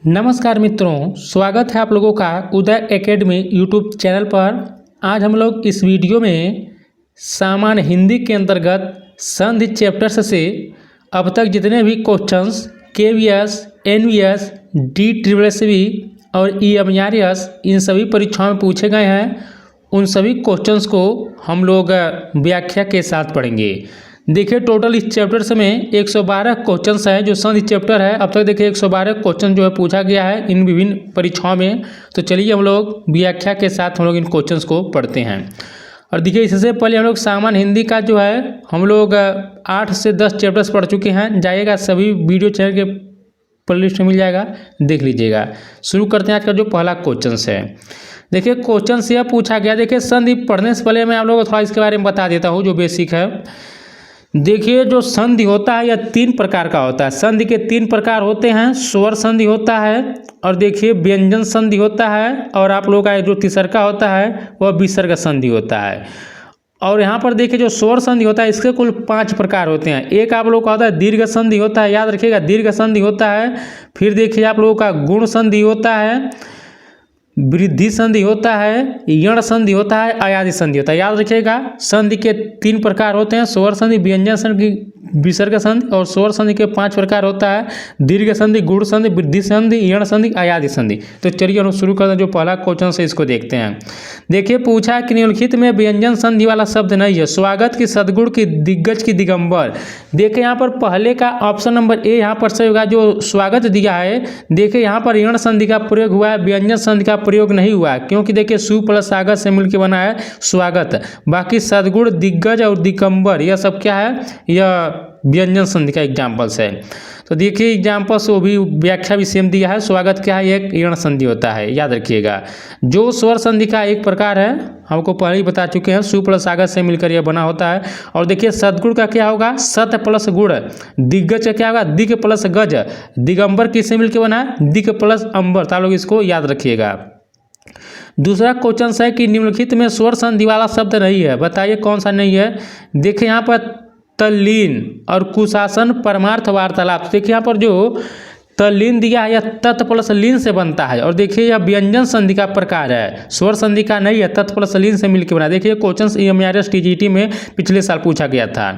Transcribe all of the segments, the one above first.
नमस्कार मित्रों, स्वागत है आप लोगों का उदय एकेडमी यूट्यूब चैनल पर। आज हम लोग इस वीडियो में सामान्य हिंदी के अंतर्गत संधि चैप्टर्स से अब तक जितने भी क्वेश्चंस केवीएस, एनवीएस, DSSB और EMRS इन सभी परीक्षाओं में पूछे गए हैं, उन सभी क्वेश्चंस को हम लोग व्याख्या के साथ पढ़ेंगे। देखिए, टोटल इस चैप्टर में 112 क्वेश्चंस है जो संधि चैप्टर है। अब तक देखिए 112 क्वेश्चन जो है पूछा गया है इन विभिन्न परीक्षाओं में। तो चलिए हम लोग व्याख्या के साथ हम लोग इन क्वेश्चंस को पढ़ते हैं। और देखिए, इससे पहले हम लोग सामान्य हिंदी का जो है हम लोग 8 से 10 चैप्टर्स पढ़ चुके हैं। जाइएगा, सभी वीडियो चैनल के प्लेलिस्ट में मिल जाएगा, देख लीजिएगा। शुरू करते हैं आज का जो पहला क्वेश्चन है। देखिए, क्वेश्चन से यह पूछा गया, देखिए संधि पढ़ने से पहले मैं आप लोगों को थोड़ा इसके बारे में बता देता हूँ जो बेसिक है। देखिए, जो संधि होता है यह 3 प्रकार का होता है। संधि के 3 प्रकार होते हैं। स्वर संधि होता है, और देखिए व्यंजन संधि होता है, और आप लोगों का जो तीसरा होता है वह विसर्ग संधि होता है। और यहाँ पर देखिए जो स्वर संधि होता है इसके कुल 5 प्रकार होते हैं। एक आप लोगों का होता है दीर्घ संधि होता है, याद रखिएगा, दीर्घ संधि होता है। फिर देखिए आप लोगों का गुण संधि होता है, वृद्धि संधि होता है, यण संधि होता है, अयादि संधि होता है। याद रखिएगा, संधि के 3 प्रकार होते हैं। स्वर संधि, व्यंजन संधि, विसर्ग संधि। और स्वर संधि के 5 प्रकार होता है, दीर्घ संधि, गुण संधि, वृद्धि संधि, यण संधि, अयादि संधि। तो चलिए हम शुरू करते हैं। जो पहला क्वेश्चन है इसको देखते हैं। देखिए, पूछा कि निम्नलिखित में व्यंजन संधि वाला शब्द नहीं है। स्वागत की, सद्गुण की, दिग्गज की, दिगंबर। देखिए यहाँ पर पहले का ऑप्शन नंबर ए यहाँ पर सही होगा, जो स्वागत दिया है। देखिए यहाँ पर यण संधि का प्रयोग हुआ है, व्यंजन संधि का प्रयोग नहीं हुआ है, क्योंकि देखिए सु प्लस सागत से मिलकर बना है स्वागत। बाकी सद्गुण, दिग्गज और दिगंबर यह सब क्या है, यह व्यंजन संधि का एग्जाम्पल्स है। तो देखिए एग्जाम्पल्स वो भी व्याख्या भी सेम दिया है। स्वागत क्या है, एक यण संधि होता है, याद रखिएगा। जो स्वर संधि का एक प्रकार है, हमको पहले ही बता चुके हैं, सु प्लस सागत से मिलकर यह बना होता है। और देखिए सद्गुण का क्या होगा, सत प्लस गुण। दिग्गज का क्या होगा, दिग प्लस गज। दिगंबर किससे मिलकर बना है, दिग प्लस अंबर। तो आप लोग इसको याद रखिएगा। दूसरा क्वेश्चन है कि निम्नलिखित में स्वर संधि वाला शब्द नहीं है, बताइए कौन सा नहीं है। देखिए यहाँ पर तल्लीन और कुशासन, परमार्थ, वार्तालाप। देखिए यहाँ पर जो तल्लीन दिया है यह तत् प्लस लीन से बनता है। और देखिए यह व्यंजन संधि का प्रकार है, स्वर संधि का नहीं है, तत् प्लस लीन से मिलकर बना। देखिए क्वेश्चन EMRS TGT में पिछले साल पूछा गया था।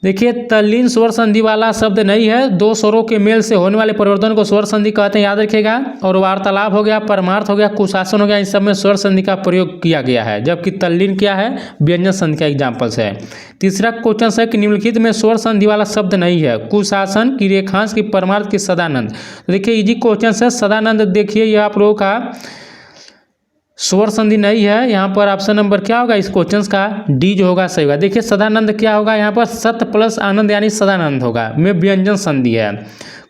देखिए तल्लीन स्वर संधि वाला शब्द नहीं है। 2 स्वरों के मेल से होने वाले परिवर्तन को स्वर संधि कहते हैं, याद रखिएगा। और वार्तालाप हो गया, परमार्थ हो गया, कुशासन हो गया, इन सब में स्वर संधि का प्रयोग किया गया है। जबकि तल्लीन क्या है, व्यंजन संधि का एग्जाम्पल्स है। तीसरा क्वेश्चन है कि निम्नलिखित में स्वर संधि वाला शब्द नहीं है। कुशासन, की, रेखांश, की, परमार्थ, की, सदानंद। तो देखिए इजी क्वेश्चन है। सदानंद देखिए यह आप लोगों का स्वर संधि नहीं है। यहाँ पर ऑप्शन नंबर क्या होगा इस क्वेश्चन का, डी जो होगा सही होगा। देखिए सदानंद क्या होगा, यहाँ पर सत प्लस आनंद यानी सदानंद होगा, में व्यंजन संधि है।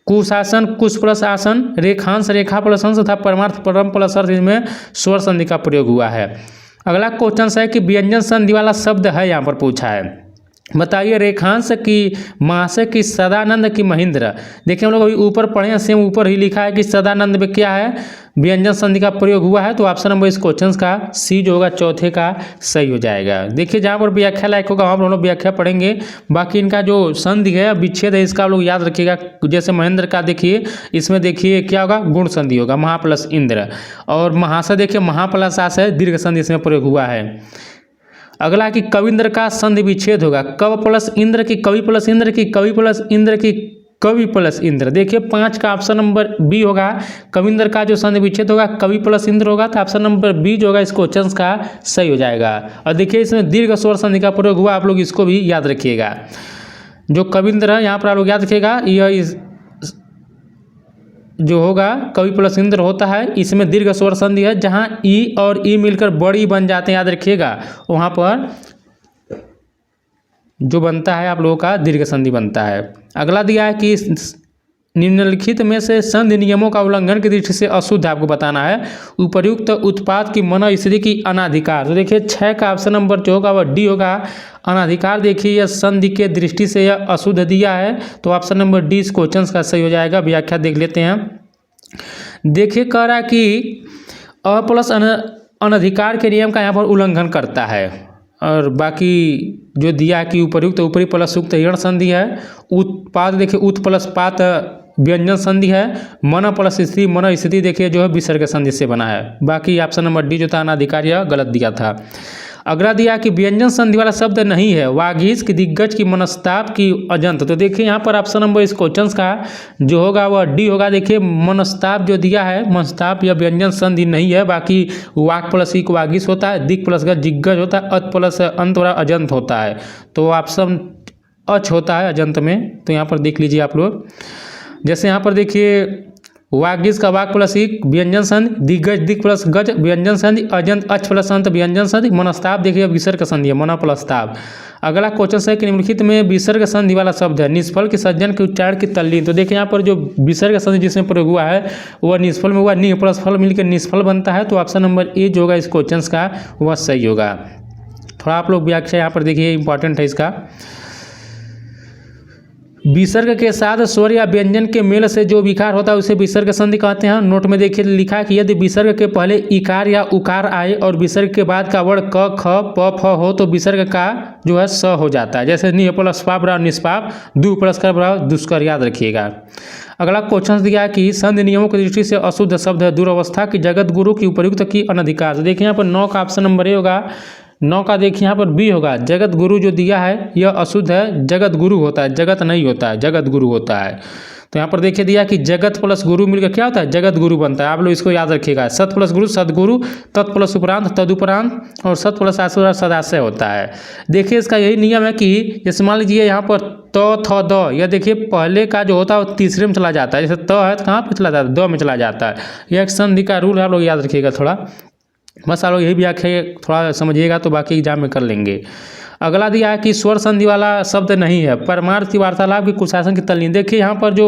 कुशासन, कुश प्लस आसन, रेखांश, रेखा प्लस अंश तथा परमार्थ, परम प्लस अर्थ, इसमें स्वर संधि का प्रयोग हुआ है। अगला क्वेश्चन है कि व्यंजन संधि वाला शब्द है, यहाँ पर पूछा है, बताइए। रेखांश की, महाशय की, सदानंद की, महेंद्र। देखिए हम लोग अभी ऊपर पढ़े हैं, सेम ऊपर ही लिखा है कि सदानंद में क्या है, व्यंजन संधि का प्रयोग हुआ है। तो ऑप्शन नंबर इस क्वेश्चन का सी जो होगा चौथे का सही हो जाएगा। देखिए जहाँ पर व्याख्या लायक होगा वहाँ पर हम लोग व्याख्या पढ़ेंगे। बाकी इनका जो संधि है, विच्छेद है, इसका आप लोग याद रखिएगा। जैसे महेंद्र का देखिए, इसमें देखिए क्या होगा, गुण संधि होगा, महा प्लस इंद्र। और महाशय देखिए महा प्लस आस है, दीर्घ संधि इसमें प्रयोग हुआ है। अगला कि कविंद्र का संधि विच्छेद होगा, कव प्लस इंद्र की, कवि प्लस इंद्र की, कवि प्लस इंद्र की, कवि प्लस इंद्र। देखिए 5 का ऑप्शन नंबर बी होगा। कविंद्र का जो संधि विच्छेद होगा कवि प्लस इंद्र होगा, तो ऑप्शन नंबर बी जो होगा इस क्वेश्चन का सही हो जाएगा। और देखिए इसमें दीर्घ स्वर संधि का प्रयोग हुआ, आप लोग इसको भी याद रखिएगा। जो कविंद्र है यहाँ पर आप लोग याद रखिएगा, यह जो होगा कवि प्लस इंद्र होता है, इसमें दीर्घ स्वर संधि है। जहाँ ई और ई मिलकर बड़ी बन जाते हैं, याद रखिएगा, वहाँ पर जो बनता है आप लोगों का दीर्घ संधि बनता है। अगला दिया है कि निम्नलिखित में से संधि नियमों का उल्लंघन की दृष्टि से अशुद्ध आपको बताना है। उपर्युक्त उत्पाद की, मन, स्त्री की, अनाधिकार। तो देखिए 6 का ऑप्शन नंबर जो होगा वह डी होगा। अनाधिकार देखिए यह संधि के दृष्टि से यह अशुद्ध दिया है, तो ऑप्शन नंबर डी इस क्वेश्चन का सही हो जाएगा। व्याख्या देख लेते हैं। देखिए कह रहा है कि अ प्लस अनधिकार के नियम का यहाँ पर उल्लंघन करता है। और बाकी जो दिया है कि उपर्युक्त, ऊपरी प्लस युक्त यण संधि है। उत्पाद देखिए उत प्लस पात व्यंजन संधि है। मन प्लस स्थिति, मन स्थिति देखिए जो है विसर्ग संधि से बना है। बाकी ऑप्शन नंबर डी जो था अनाधिकार यह गलत दिया था। अगला दिया कि व्यंजन संधि वाला शब्द नहीं है, वागीश की, दिग्गज की, मनस्ताप की, अजंत। तो देखिए यहाँ पर ऑप्शन नंबर इस क्वेश्चन का जो होगा वह डी होगा। देखिए मनस्ताप जो दिया है, मनस्ताप यह व्यंजन संधि नहीं है। बाकी वाक प्लस इक वागीश होता है, दिक प्लस गज दिग्गज होता है, अत प्लस अंत वाला अजंत होता है। तो ऑप्शन अच होता है अजंत में। तो यहाँ पर देख लीजिए आप लोग, जैसे यहाँ पर देखिए वागीश का वाक प्लस इक व्यंजन संधि, दिग्गज दिक प्लस गज व्यंजन संधि, अजंत अच प्लस अंत व्यंजन संधि, मनस्ताप देखिए विसर्ग संधि है, मन प्लस ताप। अगला क्वेश्चन है कि निम्नलिखित में विसर्ग संधि वाला शब्द है, निष्फल की, सज्जन की, उच्चारण की, तल्लीन। तो देखिए यहाँ पर जो विसर्ग संधि जिसमें प्रयोग हुआ है वह निष्फल में हुआ, नि प्लस फल मिलकर निष्फल बनता है। तो ऑप्शन नंबर ए जो होगा इस क्वेश्चन का वह सही होगा। थोड़ा आप लोग व्याख्या यहाँ पर देखिए इंपॉर्टेंट है इसका। विसर्ग के साथ स्वर या व्यंजन के मेल से जो विकार होता है उसे विसर्ग संधि कहते हैं। नोट में देखिए लिखा है कि यदि विसर्ग के पहले इकार या उकार आए और विसर्ग के बाद का वर्ण क ख प फ हो तो विसर्ग का जो है स हो जाता है। जैसे नि प्लस पा बराबर निष्पाप, दु प्लस कर बराबर दुष्कर, याद रखिएगा। अगला क्वेश्चन दिया है कि संधि नियमों की दृष्टि से अशुद्ध शब्द है, दुरावस्था की, जगत गुरु की, उपयुक्त की, अनधिकार। तो देखिए यहाँ पर 9 का ऑप्शन नंबर ए होगा। 9 का देखिए यहाँ पर बी होगा। जगत गुरु जो दिया है यह अशुद्ध है, जगत गुरु होता है, जगत नहीं होता है, जगत गुरु होता है। तो यहाँ पर देखिए दिया कि जगत प्लस गुरु मिलकर क्या होता है, जगत गुरु बनता है। आप लोग इसको याद रखिएगा। सत प्लस गुरु सदगुरु, तत् प्लस उपरांत तदुपरांत, और सत प्लस आश्रय सदाशय होता है। देखिए इसका यही नियम है कि जैसे मान लीजिए यहाँ पर त थ द, यह देखिए पहले का जो होता है वो तीसरे में चला जाता है। जैसे त है तो कहाँ पर चला जाता है, द में चला जाता है। यह एक संधि का रूल है, आप लोग याद रखिएगा थोड़ा। बस आप लोग यही व्याख्या थोड़ा समझिएगा तो बाकी एग्जाम में कर लेंगे। अगला दिया है कि स्वर संधि वाला शब्द नहीं है, परमार्थ की, वार्तालाप की, कुशासन की, तल्लीन। देखिए यहाँ पर जो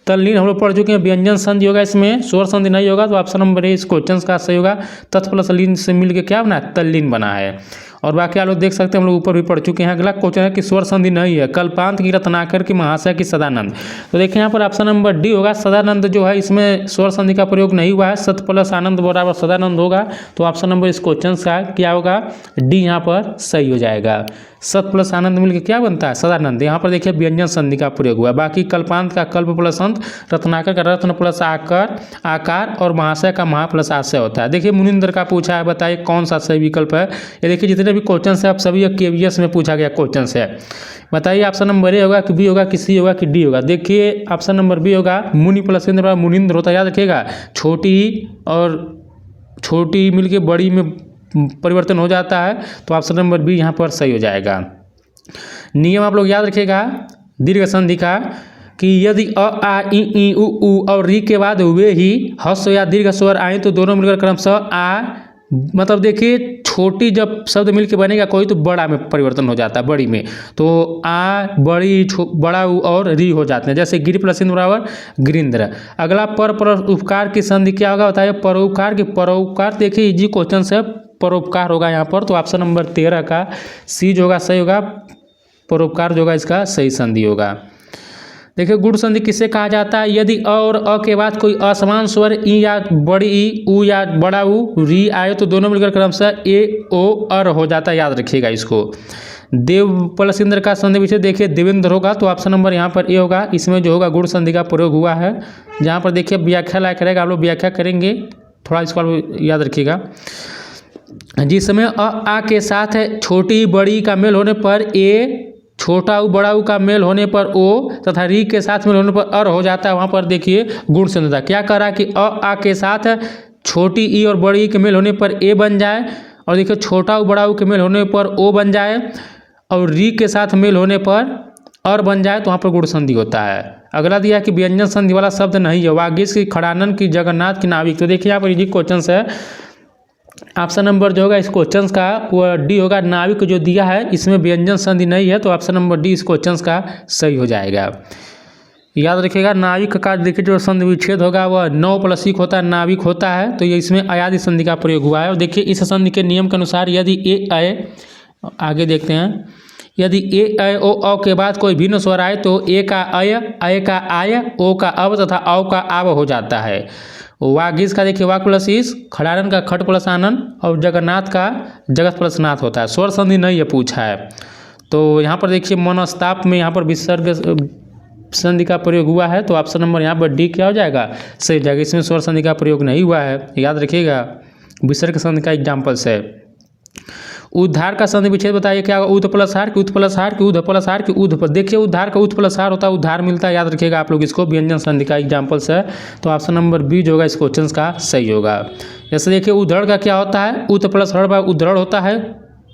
तल्लीन हम लोग पढ़ चुके हैं, व्यंजन संधि होगा, इसमें स्वर संधि नहीं होगा। तो ऑप्शन नंबर ए इस क्वेश्चन का सही होगा। तत् प्लस लीन से मिलकर क्या बना है, तल्लीन बना है। और बाकी आप लोग देख सकते हैं, हम लोग ऊपर भी पढ़ चुके हैं। अगला क्वेश्चन है कि स्वर संधि नहीं है, कल्पांत की, रत्नाकर की, महाशय की, सदानंद। तो देखिए यहाँ पर ऑप्शन नंबर डी होगा। सदानंद जो है इसमें स्वर संधि का प्रयोग नहीं हुआ है, सत प्लस आनंद बराबर सदानंद होगा। तो ऑप्शन नंबर इस क्वेश्चन का क्या होगा, डी यहाँ पर सही हो जाएगा। सत प्लस आनंद मिलकर क्या बनता है, सदानंद। यहाँ पर देखिए व्यंजन संधि का प्रयोग हुआ है। बाकी कल्पांत का कल्प प्लस अंत, रत्नाकर का रत्न प्लस आकार, और महाशय का महा प्लस आशय होता है। देखिए मुनिंद्र का पूछा है, बताइए कौन सा सही विकल्प है। ये देखिए जितने भी क्वेश्चन है आप सभी KVS में पूछा गया क्वेश्चन है। बताइए ऑप्शन नंबर ए होगा कि बी होगा कि सी होगा कि डी होगा। देखिए ऑप्शन नंबर बी होगा। मुनि प्लस इंद्र मुनिंद्र होता है, याद रखिएगा। छोटी मिलके बड़ी में परिवर्तन हो जाता है। तो ऑप्शन नंबर बी यहाँ पर सही हो जाएगा। नियम आप लोग याद रखिएगा दीर्घ संधि का, कि यदि अ आ इ उ ऊ और री के बाद वे ही हस्व या दीर्घ स्वर आए तो दोनों मिलकर क्रमशः आ, मतलब देखिए छोटी जब शब्द मिलकर बनेगा कोई तो बड़ा में परिवर्तन हो जाता है, बड़ी में। तो आ, बड़ी, बड़ा और री हो जाते हैं। जैसे गिर प्लस इंद्र बराबर गिरिंद्र। अगला पर उपकार की संधि क्या होगा, बताइए। परोपकार की, परोपकार देखिए इजी क्वेश्चन से परोपकार होगा यहाँ पर। तो ऑप्शन नंबर 13 का सी जो होगा सही होगा। परोपकार जो होगा इसका सही संधि होगा। देखिए गुण संधि किसे कहा जाता है, यदि अ और अ के बाद कोई असमान स्वर ई या बड़ी ई, उ या बड़ा उ, री आए तो दोनों मिलकर क्रमशः ए ओ अर हो जाता है, याद रखिएगा इसको। देव प्लस इंद्र का संधि विषय देखिए देवेंद्र होगा। तो ऑप्शन नंबर यहाँ पर ए होगा। इसमें जो होगा गुण संधि का प्रयोग हुआ है। जहाँ पर देखिए व्याख्या लायक रहेगा, आप लोग व्याख्या करेंगे, थोड़ा इसको याद रखिएगा। जिसमें अ आ के साथ छोटी बड़ी का मेल होने पर ए, छोटा उ बड़ा उ का मेल होने पर ओ, तथा री के साथ मेल होने पर अर हो जाता है। वहाँ पर देखिए गुण संधि था। क्या कह रहा है कि अ आ के साथ छोटी ई और बड़ी ई के मेल होने पर ए बन जाए, और देखिए छोटा उ बड़ा उ के मेल होने पर ओ बन जाए, और री के साथ मेल होने पर अर बन जाए, तो वहाँ पर गुण संधि होता है। अगला दिया कि व्यंजन संधि वाला शब्द नहीं है, वागीश की, खड़ानन की, जगन्नाथ की, नाविक। तो देखिए यहाँ पर इजी क्वेश्चन है। ऑप्शन नंबर जो होगा इस क्वेश्चन का वो डी होगा। नाविक जो दिया है इसमें व्यंजन संधि नहीं है। तो ऑप्शन नंबर डी इस क्वेश्चन का सही हो जाएगा। याद रखिएगा नाविक का देखिए जो संधि विच्छेद होगा वह 9 प्लस इक होता है, नाविक होता है। तो ये इसमें अयादि संधि का प्रयोग हुआ है। और देखिए इस संधि के नियम के अनुसार यदि ए आए, आगे देखते हैं, यदि ए अय ओ औ के बाद कोई भिन्न स्वर आए तो ए का अय का आय, ओ का अब तथा औ का आव हो जाता है। वागीश का देखिए वाक प्लस ईस, खड़ारन का खट प्लस आनंद, और जगन्नाथ का जगत प्लस नाथ होता है। स्वर संधि नहीं है पूछा है। तो यहाँ पर देखिए मनस्ताप में यहाँ पर विसर्ग संधि का प्रयोग हुआ है, तो ऑप्शन नंबर यहाँ पर डी क्या हो जाएगा, सही हो जाएगा। इसमें स्वर संधि का प्रयोग नहीं हुआ है, याद रखिएगा। विसर्ग संधि का एग्जाम्पल्स है। उद्धार का संधि विच्छेद बताइए क्या होगा, उद प्लस हार कि उद प्लस हार कि उद प्लस हार कि उद। देखिए उद्धार का उद प्लस हार होता है, उद्धार मिलता है, याद रखिएगा आप लोग इसको। व्यंजन संधि का एग्जाम्पल्स है, तो ऑप्शन नंबर बी जो होगा इस क्वेश्चन का सही होगा। जैसे देखिए उद्धरण का क्या होता है, उत प्लस हड़ उद्धरण होता है,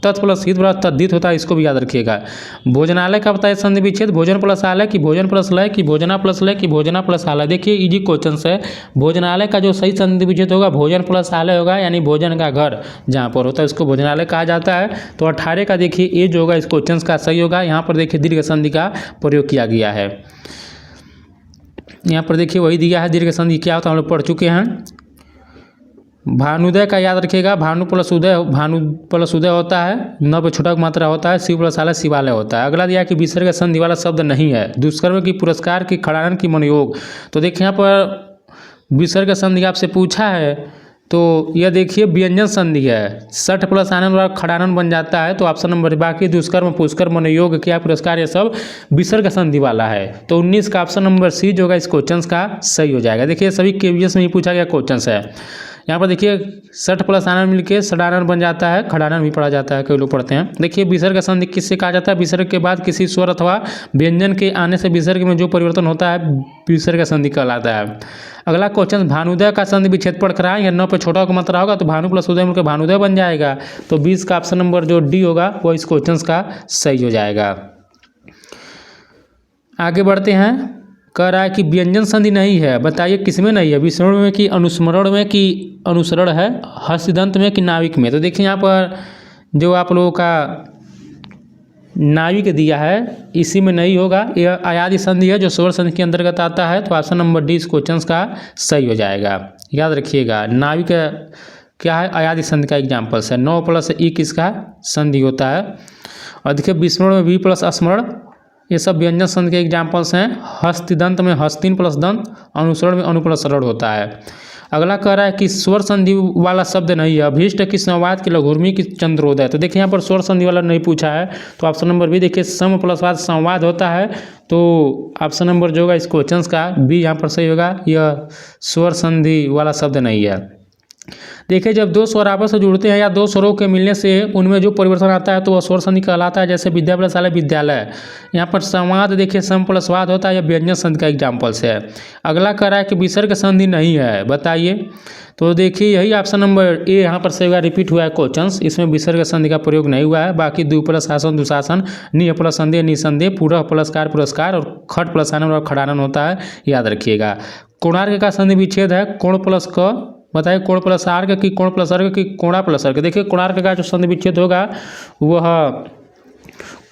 तत् प्लस हित प्लस तद्धित होता है, इसको भी याद रखिएगा। भोजनालय का बताइए संधि विच्छेद, भोजन प्लस आलय कि भोजन प्लस लय कि भोजना प्लस लय कि भोजना प्लस आलय। देखिए इजी क्वेश्चन है। भोजनालय का जो सही संधि विच्छेद होगा भोजन प्लस आलय होगा, यानी भोजन का घर जहाँ पर होता है उसको भोजनालय कहा जाता है। तो 18 का देखिए ए जो होगा इस क्वेश्चन का सही होगा। यहाँ पर देखिए दीर्घ संधि का प्रयोग किया गया है। यहाँ पर देखिए वही दिया है, दीर्घ संधि क्या होता है हम लोग पढ़ चुके हैं। भानुदय का याद रखिएगा, भानु प्लस उदय होता है, न पे छोटा मात्रा होता है, शिव प्लस आलय शिवालय होता है। अगला दिया कि विसर्ग संधि वाला शब्द नहीं है। दुष्कर्म की पुरस्कार की खड़ानन की मनोयोग, तो देखिए यहाँ पर विसर्ग संधि आपसे पूछा है, तो यह देखिए व्यंजन संधि है। सठ प्लस आनंद वाला खड़ानन बन जाता है, तो ऑप्शन नंबर बाकी दुष्कर्म पुष्कर्म मनोयोग क्या पुरस्कार ये सब विसर्ग संधि वाला है। तो 19 का ऑप्शन नंबर सी जो होगा इस क्वेश्चन का सही हो जाएगा। देखिए सभी केवीएस में ही पूछा गया क्वेश्चन है। यहाँ पर देखिए सठ प्लस आनंद मिलके सडानन बन जाता है, खड़ानन भी पढ़ा जाता है, कई लोग पढ़ते हैं। देखिए विसर्ग संधि किससे कहा जाता है, विसर्ग के बाद किसी स्वर अथवा व्यंजन के आने से विसर्ग में जो परिवर्तन होता है विसर्ग संधि कहलाता है। अगला क्वेश्चन भानुदय का संधि विच्छेद पढ़ कर या न पे छोटा का मात्रा होगा तो भानु प्लस उदय मिलकर भानुदय बन जाएगा। तो 20 का ऑप्शन नंबर जो डी होगा वो इस क्वेश्चन का सही हो जाएगा। आगे बढ़ते हैं। कह रहा है कि व्यंजन संधि नहीं है, बताइए किसमें नहीं है, विस्मरण में कि अनुस्मरण में कि अनुसरण है, हस्तदंत में कि नाविक में। तो देखिए यहाँ पर जो आप लोगों का नाविक दिया है इसी में नहीं होगा, यह अयादि संधि है जो स्वर संधि के अंतर्गत आता है। तो ऑप्शन नंबर डी इस क्वेश्चन का सही हो जाएगा, याद रखिएगा। नाविक क्या है, अयादि संधि का एग्जाम्पल्स है। 9 प्लस ई किसका संधि होता है। और देखिए विस्मरण में वी प्लस स्मरण, ये सब व्यंजन संधि के एग्जाम्पल्स हैं। हस्तिदंत में हस्तिन प्लस दंत, अनुसरण में अनु प्लस रण होता है। अगला कह रहा है कि स्वर संधि वाला शब्द नहीं है, अभीष्ट की संवाद की लघुर्मी की चंद्रोदय। तो देखिए यहाँ पर स्वर संधि वाला नहीं पूछा है, तो ऑप्शन नंबर बी देखिए सम प्लस वाद संवाद होता है। तो ऑप्शन नंबर जो होगा इस क्वेश्चन का बी यहाँ पर सही होगा, यह स्वर संधि वाला शब्द नहीं है। देखिए जब दो स्वर आपस में जुड़ते हैं या दो स्वरों के मिलने से उनमें जो परिवर्तन आता है तो वह स्वर संधि कहलाता है। जैसे विद्या प्लस आलय विद्यालय, यहाँ पर संवाद देखिए सम प्लस वाद होता है, यह व्यंजन संधि का एग्जाम्पल्स है। अगला कह रहा है कि विसर्ग संधि नहीं है, बताइए। तो देखिए यही ऑप्शन नंबर ए यहाँ पर सही होगा, रिपीट हुआ है क्वेश्चन, इसमें विसर्ग संधि का प्रयोग नहीं हुआ है। बाकी दु प्लस शासन दुशासन, नि प्लस संदेह निसंदेह, पूरा प्लस कार पुरस्कार और खट प्लस आनंद और खड़ानन होता है, याद रखिएगा। कोणार्क का संधि विच्छेद है कोण प्लस क, बताइए कोण प्लस आर्क की कोण प्लस अर्क की कोणा प्लस अर्क। देखिए कोणार्क का जो संधि विच्छेद होगा वह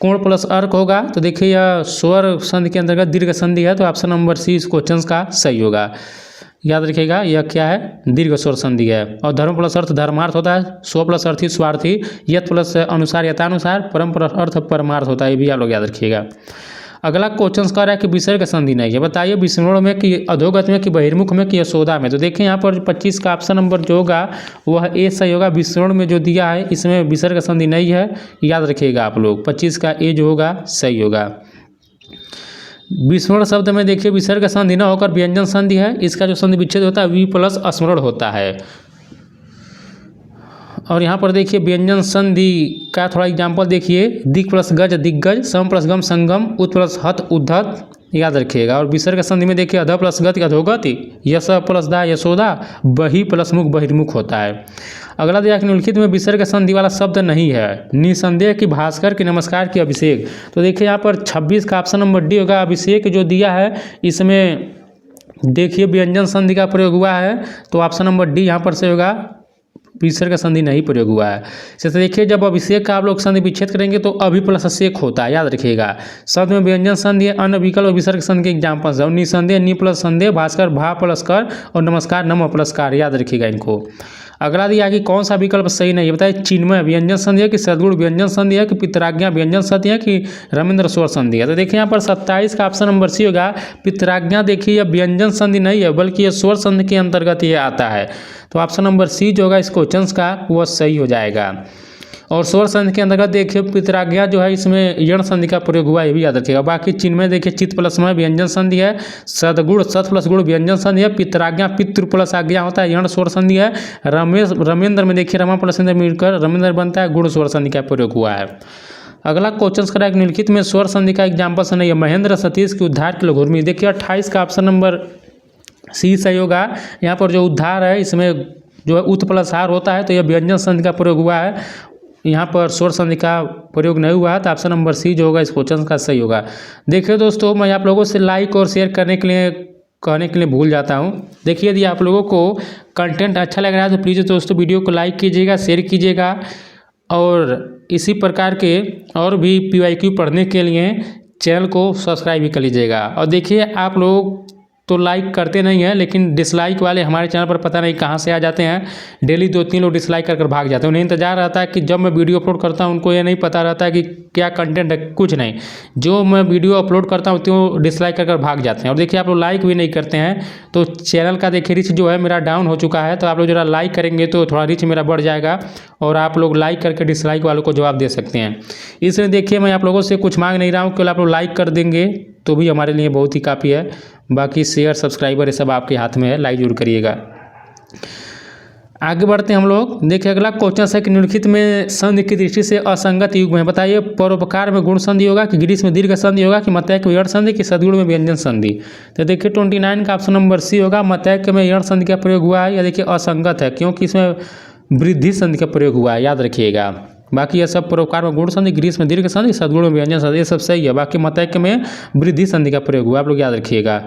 कोण प्लस अर्क होगा। तो देखिए यह स्वर संधि के अंतर्गत दीर्घ संधि है, तो ऑप्शन नंबर सी इस क्वेश्चन का सही होगा, याद रखिएगा। यह क्या है, दीर्घ स्वर संधि है। और धर्म प्लस अर्थ धर्मार्थ होता है, स्व प्लस अर्थी स्वार्थी, यथ प्लस अनुसार यथानुसार, परम प्लस अर्थ परमार्थ होता है, ये भी आप लोग याद रखिएगा। अगला क्वेश्चन कह रहा है कि विसर्ग संधि नहीं है, बताइए विस्मरण में कि अधोगत में कि बहिर्मुख में कि यशोदा में। तो देखिए यहाँ पर 25 का ऑप्शन नंबर जो होगा वह ए सही होगा। विस्मरण में जो दिया है इसमें विसर्ग संधि नहीं है, याद रखिएगा आप लोग। 25 का ए जो होगा सही होगा। विस्मरण शब्द में देखिए विसर्ग संधि न होकर व्यंजन संधि है, इसका जो संधि विच्छेद होता है वी प्लस स्मरण होता है। और यहाँ पर देखिए व्यंजन संधि का थोड़ा एग्जाम्पल देखिए, दिक प्लस गज दिग्गज, सम प्लस गम संगम, उत प्लस हत उद्धत, याद रखिएगा। और विसर्ग संधि में देखिए अध प्लस गति अधोगति, यश प्लस दा यशोदा, बही प्लस मुख बहिर्मुख होता है। अगला दिया कि निम्नलिखित में विसर्ग संधि वाला शब्द नहीं है, निसंदेह की भास्कर की नमस्कार की अभिषेक। तो देखिए यहाँ पर 26 का ऑप्शन नंबर डी होगा। अभिषेक जो दिया है इसमें देखिए व्यंजन संधि का प्रयोग हुआ है, तो ऑप्शन नंबर डी यहाँ पर से होगा, विसर्ग संधि नहीं प्रयोग हुआ है। जैसे देखिए जब अभिषेक का आप लोग संधि विच्छेद करेंगे तो अभि प्लस शेक होता है, याद रखिएगा। शब्द में व्यंजन संधि है, अन्य विकल्प और विसर्ग संधि के एग्जाम्पल्स है। और निसंदेह नि प्लस संदेह, भास्कर भा प्लस कर, और नमस्कार नम प्लस कार, याद रखिएगा इनको। अगला दिया कि कौन सा विकल्प सही नहीं है, बताइए चिन्मय व्यंजन संधि है कि सद्गुण व्यंजन संधि है कि पितराज्ञा व्यंजन संधि है कि रविंद्र स्वर संधि है। तो देखिए यहाँ पर 27 का ऑप्शन नंबर सी होगा। पितराज्ञा देखिए यह व्यंजन संधि नहीं है बल्कि यह स्वर संधि के अंतर्गत ये आता है, तो ऑप्शन नंबर सी जो होगा इस क्वेश्चन का वह सही हो जाएगा। और स्वर संधि के अंतर्गत देखिए पितराज्ञा जो है इसमें यण संधि का प्रयोग हुआ, ये भी याद रखिएगा। बाकी चिन्ह में देखिए चित्त प्लस में व्यंजन संधि है, सदगुण सत प्लस गुण व्यंजन संधि है, पितराज्ञा पितृ प्लस आज्ञा होता है, यण स्वर संधि है। रमेंद्र में देखिए रमा प्लस इंद्र मिलकर रमेंद्र बनता है, गुण स्वर संधि का प्रयोग हुआ है। अगला क्वेश्चन करा एक निम्नलिखित में स्वर संधि का एग्जाम्पल सुनिए। है महेंद्र सतीश के उद्धार के लिए घूर्मी। देखिए 28 का ऑप्शन नंबर सी सही होगा। यहाँ पर जो उद्धार है इसमें जो है उत प्लस हार होता है, तो यह व्यंजन संधि का प्रयोग हुआ है, यहाँ पर स्वर संधि का प्रयोग नहीं हुआ है, तो ऑप्शन नंबर सी जो होगा इस क्वेश्चन का सही होगा। देखिए दोस्तों, मैं आप लोगों से लाइक और शेयर करने के लिए कहने के लिए भूल जाता हूँ। देखिए यदि आप लोगों को कंटेंट अच्छा लग रहा है तो प्लीज़ दोस्तों वीडियो को लाइक कीजिएगा, शेयर कीजिएगा, और इसी प्रकार के और भी PYQ पढ़ने के लिए चैनल को सब्सक्राइब भी कर लीजिएगा। और देखिए आप लोग तो लाइक करते नहीं हैं, लेकिन डिसलाइक वाले हमारे चैनल पर पता नहीं कहाँ से आ जाते हैं। डेली 2-3 लोग डिसलाइक कर भाग जाते हैं। उन्हें इंतजार रहता है कि जब मैं वीडियो अपलोड करता हूँ, उनको ये नहीं पता रहता है कि क्या कंटेंट है, कुछ नहीं। जो मैं वीडियो अपलोड करता हूँ तो डिसलाइक कर भाग जाते हैं। और देखिए आप लोग लाइक भी नहीं करते हैं, तो चैनल का देखिए रीच जो है मेरा डाउन हो चुका है। तो आप लोग जरा लाइक करेंगे तो थोड़ा रीच मेरा बढ़ जाएगा, और आप लोग लाइक करके डिसलाइक वालों को जवाब दे सकते हैं। इसलिए देखिए मैं आप लोगों से कुछ मांग नहीं रहा हूँ, केवल आप लोग लाइक कर देंगे तो भी हमारे लिए बहुत ही काफ़ी है। बाकी शेयर सब्सक्राइबर ये सब आपके हाथ में है, लाइक जरूर करिएगा। आगे बढ़ते हैं हम लोग। देखिए अगला क्वेश्चन है कि निम्नलिखित में संधि की दृष्टि से असंगत युग्म है। बताइए परोपकार में गुण संधि होगा, कि ग्रीस में दीर्घ संधि होगा, कि मतैक में यण संधि, कि सदगुण में व्यंजन संधि। तो देखिए 29 का ऑप्शन नंबर सी होगा, मतैक में यण संधि का प्रयोग हुआ है। या देखिए असंगत है क्योंकि इसमें वृद्धि संधि का प्रयोग हुआ है, याद रखिएगा। बाकी यह सब परोपकार में गुण संधि, ग्रीस में दीर्घ संधि, सदगुण में व्यंजन संधि, ये सब सही है। बाकी मतैक में वृद्धि संधि का प्रयोग हुआ, आप लोग याद रखिएगा।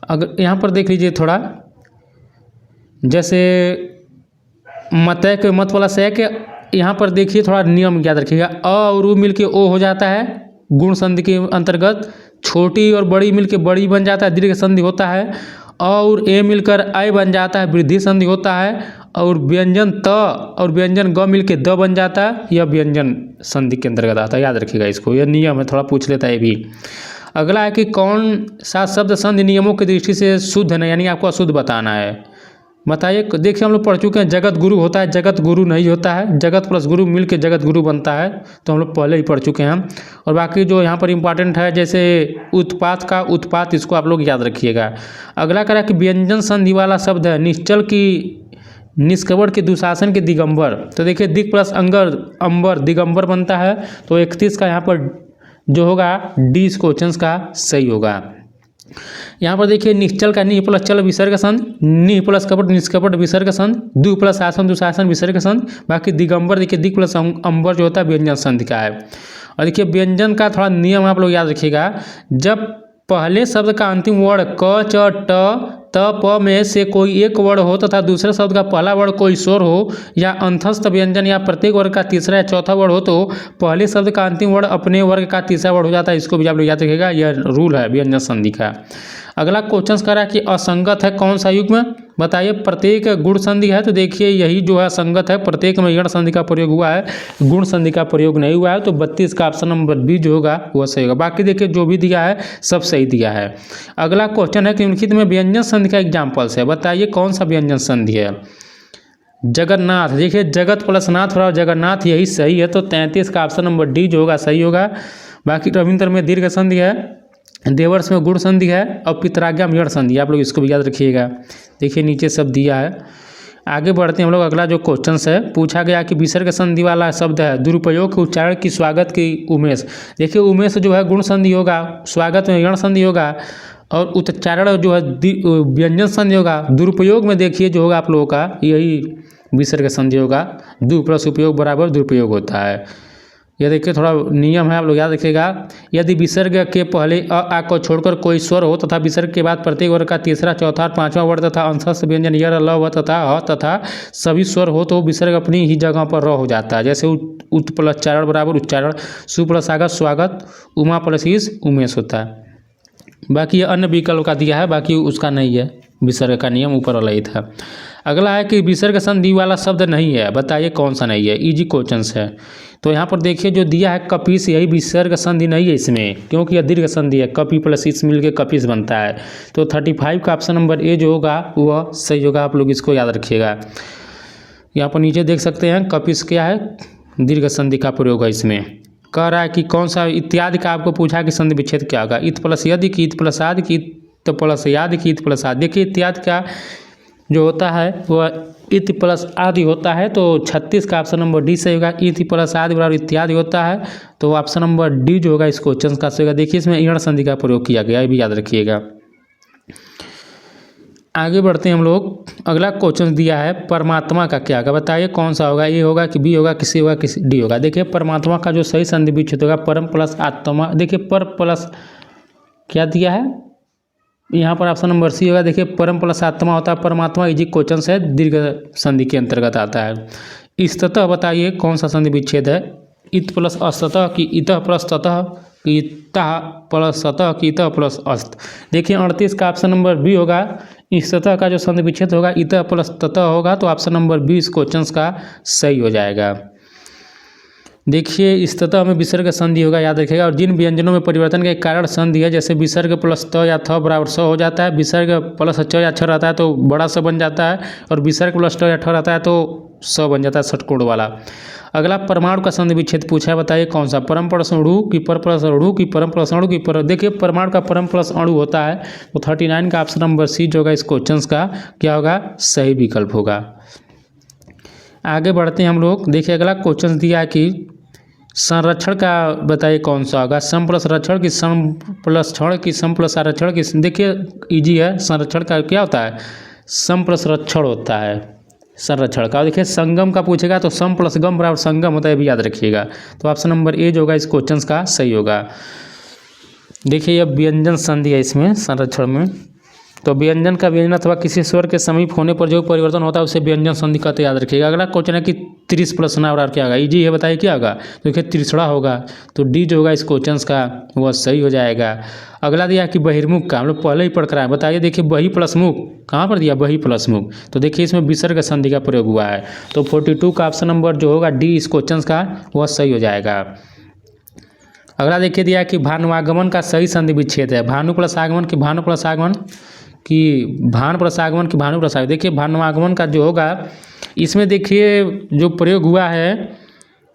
अगर यहाँ पर देख लीजिए थोड़ा, जैसे मतैक मत वाला से है कि यहाँ पर देखिए थोड़ा नियम याद रखिएगा। अ और उ मिल के ओ हो जाता है गुण संधि के अंतर्गत, छोटी और बड़ी मिल के बड़ी बन जाता है, दीर्घ संधि होता है। और ए मिलकर ऐ बन जाता है, वृद्धि संधि होता है। और व्यंजन त और व्यंजन ग मिल के द बन जाता है, यह व्यंजन संधि के अंतर्गत आता है, याद रखिएगा इसको, यह नियम है, थोड़ा पूछ लेता है ये भी। अगला है कि कौन सा शब्द संधि नियमों की दृष्टि से शुद्ध है, यानी आपको अशुद्ध बताना है। बताइए। देखिए हम लोग पढ़ चुके हैं जगत गुरु होता है, जगत गुरु नहीं होता है, जगत प्लस गुरु मिल के जगत गुरु बनता है, तो हम लोग पहले ही पढ़ चुके हैं। और बाकी जो यहाँ पर इम्पॉर्टेंट है, जैसे उत्पात का उत्पात, इसको आप लोग याद रखिएगा। अगला करा कि व्यंजन संधि वाला शब्द है निश्चल की निष्कवट के दुशासन के दिगंबर। तो देखिए दिग प्लस अंगर अंबर दिगंबर बनता है, तो 31 का यहाँ पर जो होगा डी इस क्वेश्चन का सही होगा। यहाँ पर देखिए निश्चल का नि प्लस चल विसर्ग संध, नि प्लस कपट निष्कपट विसर्ग संध, दु प्लस आसन दुशासन विसर्ग संध। बाकी दिगंबर देखिए दिग प्लस अंबर जो होता है व्यंजन संधि का है। और देखिए व्यंजन का थोड़ा नियम आप लोग याद रखिएगा। जब पहले शब्द का अंतिम वर्ण क च ट त प में से कोई एक वर्ण हो तथा दूसरे शब्द का पहला वर्ण कोई स्वर हो, या अंतस्थ व्यंजन या प्रत्येक वर्ग का तीसरा या चौथा वर्ण हो, तो पहले शब्द का अंतिम वर्ण अपने वर्ग का तीसरा वर्ण हो जाता है। इसको भी आप लोग याद रखिएगा, यह रूल है व्यंजन संधि का। अगला क्वेश्चन कह रहा है कि असंगत है कौन सा युग्म। बताइए प्रत्येक गुण संधि है, तो देखिए यही जो है असंगत है, प्रत्येक में यण संधि का प्रयोग हुआ है, गुण संधि का प्रयोग नहीं हुआ है। तो 32 का ऑप्शन नंबर बी जो होगा वह सही होगा। बाकी देखिए जो भी दिया है सब सही दिया है। अगला क्वेश्चन है कि निम्नलिखित में व्यंजन संधि का एग्जाम्पल्स है। बताइए कौन सा व्यंजन संधि है। जगन्नाथ, देखिए जगत प्लस नाथ और जगन्नाथ यही सही है, तो 33 का ऑप्शन नंबर डी जो होगा सही होगा। बाकी रविंद्र में दीर्घ संधि है, देवर्ष में गुण संधि है, और पितराज्ञा में यण संधि, आप लोग इसको भी याद रखिएगा। देखिए नीचे सब दिया है। आगे बढ़ते हैं हम लोग। अगला जो क्वेश्चन है पूछा गया कि विसर्ग संधि वाला शब्द है दुरुपयोग के उच्चारण की स्वागत की उमेश। देखिए उमेश जो है गुण संधि होगा, स्वागत में यण संधि होगा, और उच्चारण जो है व्यंजन संधि होगा। दुरुपयोग में देखिए जो होगा आप लोगों का यही विसर्ग संधि होगा, दु प्लस उपयोग बराबर दुरुपयोग होता है। यह देखिए थोड़ा नियम है, आप लोग याद रखिएगा। यदि विसर्ग के पहले अ आ को छोड़कर कोई स्वर हो तथा विसर्ग के बाद प्रत्येक वर्ग का तीसरा चौथा और पांचवा वर्ण तथा अंशस्थ व्यंजन य ल व तथा ह तथा सभी स्वर हो, तो विसर्ग अपनी ही जगह पर र हो जाता है। जैसे उत प्लस चारण बराबर उच्चारण, सु प्लस आगत स्वागत, उमा प्लस ईस उमेश होता है। बाकी ये अन्य विकल्प का दिया है, बाकी उसका नहीं है, विसर्ग का नियम ऊपर वाला ही था। अगला है कि विसर्ग संधि वाला शब्द नहीं है। बताइए कौन सा नहीं है। इजी क्वेश्चन है। तो यहाँ पर देखिए जो दिया है कपीस, यही विसर्ग संधि नहीं है इसमें, क्योंकि यह दीर्घ संधि है। कपी प्लस इस मिल के कपीस बनता है। तो 35 का ऑप्शन नंबर ए जो होगा वह सही होगा, आप लोग इसको याद रखिएगा। यहाँ पर नीचे देख सकते हैं कपिस क्या है, दीर्घ संधि का प्रयोग है इसमें। कह रहा है कि कौन सा इत्यादि का आपको पूछा कि संधि विच्छेद क्या होगा, इत प्लस यदि की, इत प्लस आदि की, इत प्लस यादि की, इत प्लस आदि। देखिए इत्यादि का जो होता है वह इति प्लस आदि होता है, तो 36 का ऑप्शन नंबर डी सही होगा। इति प्लस आदि बराबर इत्यादि होता है, तो ऑप्शन नंबर डी जो होगा इस क्वेश्चन का सही होगा। देखिए इसमें ईण संधि का प्रयोग किया गया, ये भी याद रखिएगा। आगे बढ़ते हैं हम लोग। अगला क्वेश्चन दिया है परमात्मा का क्या होगा, बताइए कौन सा होगा, ए होगा कि बी होगा, किसी होगा, किसी डी होगा। देखिए परमात्मा का जो सही संधि विच्छेद होगा परम प्लस आत्मा। देखिए पर प्लस क्या दिया है, यहाँ पर ऑप्शन नंबर सी होगा। देखिए परम प्लस आत्मा होता है, परमात्मा इजी क्वेश्चन से दीर्घ संधि के अंतर्गत आता है। इस्ततः बताइए कौन सा संधि विच्छेद है, इत प्लस अस्तः की इतः प्लस ततः की इतः प्लस सतः की इतः प्लस अस्त। देखिए 38 का ऑप्शन नंबर बी होगा। इस्ततः का जो संधि विच्छेद होगा इतः प्लस ततः होगा, तो ऑप्शन नंबर बी इस क्वेश्चन का सही हो जाएगा। देखिए इस्ततः में विसर्ग संधि होगा, याद रखिएगा। और जिन व्यंजनों में परिवर्तन के कारण संधि है, जैसे विसर्ग प्लस त या थ बराबर स हो जाता है, विसर्ग प्लस च या छ रहता है तो बड़ा स बन जाता है, और विसर्ग प्लस ट या ठ रहता है तो स बन जाता है षटकोण वाला। अगला परमाणु का संधि विच्छेद पूछा है, बताइए कौन सा, परम प्लस अणु की पर प्लस अणु की परम प्लस अणु की पर। देखिए परमाणु का परम प्लस अणु होता है, तो 39 का ऑप्शन नंबर सी जो होगा इस क्वेश्चन का क्या होगा, सही विकल्प होगा। आगे बढ़ते हैं हम लोग। देखिए अगला क्वेश्चन दिया है कि संरक्षण का बताइए कौन सा होगा, सम प्लस रक्षण की सम प्लस क्षण की सम प्लस आरक्षण की। देखिए इजी है, संरक्षण का क्या होता है, सम प्लस रक्षण होता है संरक्षण का। देखिए संगम का पूछेगा तो सम प्लस गम बराबर संगम होता है, भी याद रखिएगा। तो ऑप्शन नंबर ए जो होगा इस क्वेश्चन का सही होगा। देखिए यह व्यंजन संधि है इसमें संरक्षण में, तो व्यंजन का व्यंजन अथवा किसी स्वर के समीप होने पर जो परिवर्तन होता है उसे व्यंजन संधि कहते, याद रखिएगा। अगला क्वेश्चन है कि 30 प्लस ना बराबर क्या होगा, इजी है, बताइए क्या होगा। तो देखिए त्रिसड़ा होगा, तो डी जो होगा इस क्वेश्चन का वह सही हो जाएगा। अगला दिया कि बहिर्मुख का, हम लोग पहले ही पढ़ कर आए, बताइए। देखिए बहि प्लस मुख कहाँ पर दिया, बहि प्लस मुख, तो देखिए इसमें विसर्ग संधि का प्रयोग हुआ है, तो 42 का ऑप्शन नंबर जो होगा डी इस क्वेश्चन का वह सही हो जाएगा। अगला देखिए दिया कि भानुआगमन का सही संधि विच्छेद है, भानु प्लस आगमन की भानु प्लस आगमन कि भान प्लस आगमन की भानु प्लस आगमन। देखिए भानुआगमन का जो होगा इसमें देखिए जो प्रयोग हुआ है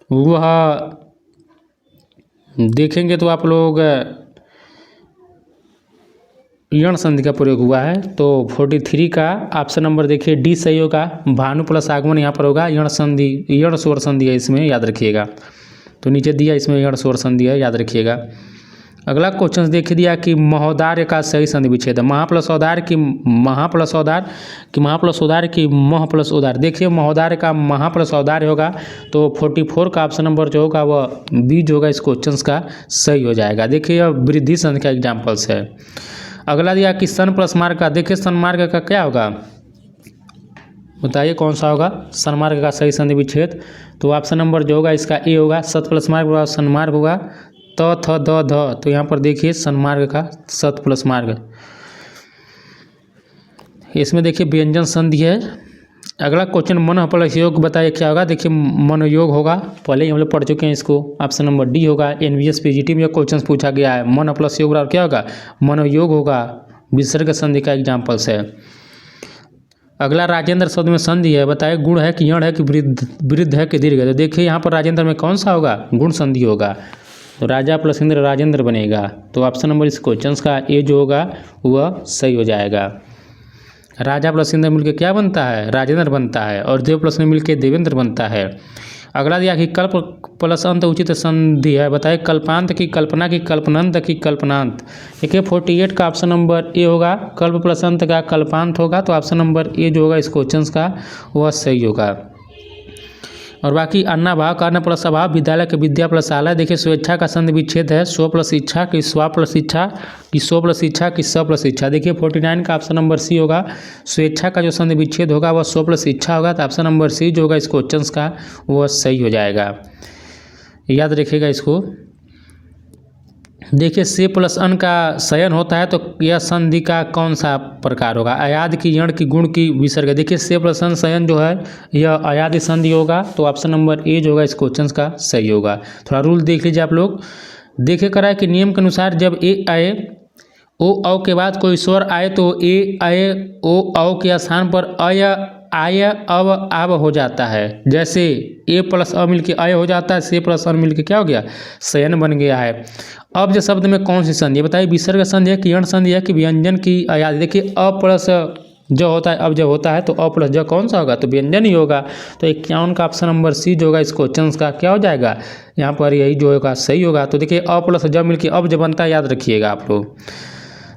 वह देखेंगे तो आप लोग यण संधि का प्रयोग हुआ है, तो 43 का ऑप्शन नंबर देखिए डी सही होगा। भानु प्लस आगमन यहाँ पर होगा, यण संधि यण स्वर संधि है इसमें, याद रखिएगा। तो नीचे दिया इसमें यण स्वर संधि है, याद रखिएगा। अगला क्वेश्चन देखिए दिया कि महोदार्य का सही संधि विच्छेद है, महा प्लस औदार्य की महा प्लस औदार्य कि महा प्लस औदार्य की मह प्लस औदार्य। देखिए महोदार्य का महा प्लस औदार्य होगा, तो 44 का ऑप्शन नंबर जो होगा वह बी जो होगा इस क्वेश्चन का सही हो जाएगा। देखिए यह वृद्धि संधि का एग्जाम्पल्स है। अगला दिया कि सन प्लस मार्ग का, देखिए सन्मार्ग का क्या होगा, बताइए कौन सा होगा सन्मार्ग का सही संधि विच्छेद। तो ऑप्शन नंबर जो होगा इसका ए होगा, सत प्लस मार्ग सन्मार्ग होगा, त थ द ध, तो यहाँ पर देखिए सन्मार्ग का सत प्लस मार्ग। इसमें देखिए व्यंजन संधि है। अगला क्वेश्चन मन प्लस योग बताइए क्या होगा। देखिए मनोयोग होगा, पहले ही हम लोग पढ़ चुके हैं इसको, ऑप्शन नंबर डी होगा। एनवीएस पीजीटी में क्वेश्चन पूछा गया है, मन प्लस योग और क्या होगा, मनोयोग होगा, विसर्ग संधि का एग्जाम्पल्स है। अगला राजेंद्र शब्द में संधि है, बताइए गुण है कि यण है कि वृद्ध है कि दीर्घ है। तो देखिए यहाँ पर राजेंद्र में कौन सा होगा, गुण संधि होगा, तो राजा प्लस इंद्र राजेंद्र बनेगा, तो ऑप्शन नंबर इस क्वेश्चन का ए जो होगा वह सही हो जाएगा। राजा प्लस इंद्र मिलकर क्या बनता है, राजेंद्र बनता है, और देव प्लस में मिलकर देवेंद्र बनता है। अगला दिया कि कल्प प्लस अंत उचित संधि है, बताइए कल्पांत की कल्पना की कल्पनंत की कल्पनांत। देखिए 48 का ऑप्शन नंबर ए होगा, कल्प प्लस अंत का कल्पांत होगा, तो ऑप्शन नंबर ए जो होगा इस क्वेश्चन का वह सही होगा। और बाकी अन्नाभाव का अन्न प्लस अभाव, विद्यालय के विद्या प्लस आलय। देखिए स्वेच्छा का संधि विच्छेद है, स्व प्लस इच्छा की स्व प्लस इच्छा की स्व प्लस इच्छा की स प्लस इच्छा। देखिए 49 का ऑप्शन नंबर सी होगा, स्वेच्छा का जो संधि विच्छेद होगा वह स्व प्लस इच्छा होगा, तो ऑप्शन नंबर सी जो होगा इस क्वेश्चन का वह सही हो जाएगा, याद रखिएगा इसको। देखिए से प्लस अन का शयन होता है, तो यह संधि का कौन सा प्रकार होगा, अयाद की यण की गुण की विसर्ग। देखिए से प्लस अन शयन जो है यह अयाद संधि होगा, तो ऑप्शन नंबर ए जो होगा इस क्वेश्चन का सही होगा। थोड़ा रूल देख लीजिए आप लोग, देखे करा है कि नियम के अनुसार जब ए आए ओ औ के बाद कोई स्वर आए तो ए आए ओ औ के स्थान पर अ या आय अब हो जाता है। जैसे ए प्लस अ मिल के अय हो जाता है, से प्लस अन मिल के क्या हो गया, शयन बन गया है। अब जो शब्द में कौन सी संधि है बताइए, विसर्ग संधि है कि यण संधि है कि व्यंजन की अयादि। देखिए अ प्लस जो होता है, अब जब होता है तो अ प्लस ज कौन सा होगा, तो व्यंजन ही होगा। तो 51 का ऑप्शन नंबर सी जो होगा इस क्वेश्चन का क्या हो जाएगा, यहाँ पर यही जो होगा सही होगा। तो देखिए अ प्लस ज मिल के अब जो बनता है, याद रखिएगा आप लोग।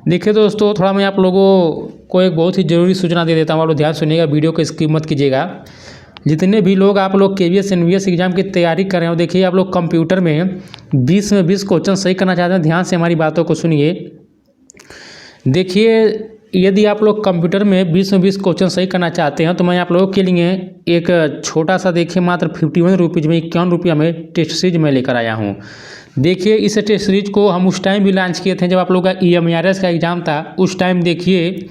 देखिए दोस्तों, थोड़ा मैं आप लोगों को एक बहुत ही ज़रूरी सूचना दे देता हूँ, आप लोग ध्यान सुनिएगा, वीडियो को स्किप मत कीजिएगा। जितने भी लोग आप लोग KVS NVS एग्जाम की तैयारी कर रहे हो, देखिए आप लोग कंप्यूटर में 20 में 20 क्वेश्चन सही करना चाहते हैं, ध्यान से हमारी बातों को सुनिए। देखिए यदि आप लोग कंप्यूटर में 20 में 20 क्वेश्चन सही करना चाहते हैं तो मैं आप लोगों के लिए एक छोटा सा, देखिए मात्र 51 रुपीज़ में, 51 रुपया में टेस्ट सीरीज में लेकर आया हूँ। देखिए इस टेस्ट सीरीज को हम उस टाइम भी लॉन्च किए थे जब आप लोगों का EMIRS का एग्ज़ाम था। उस टाइम देखिए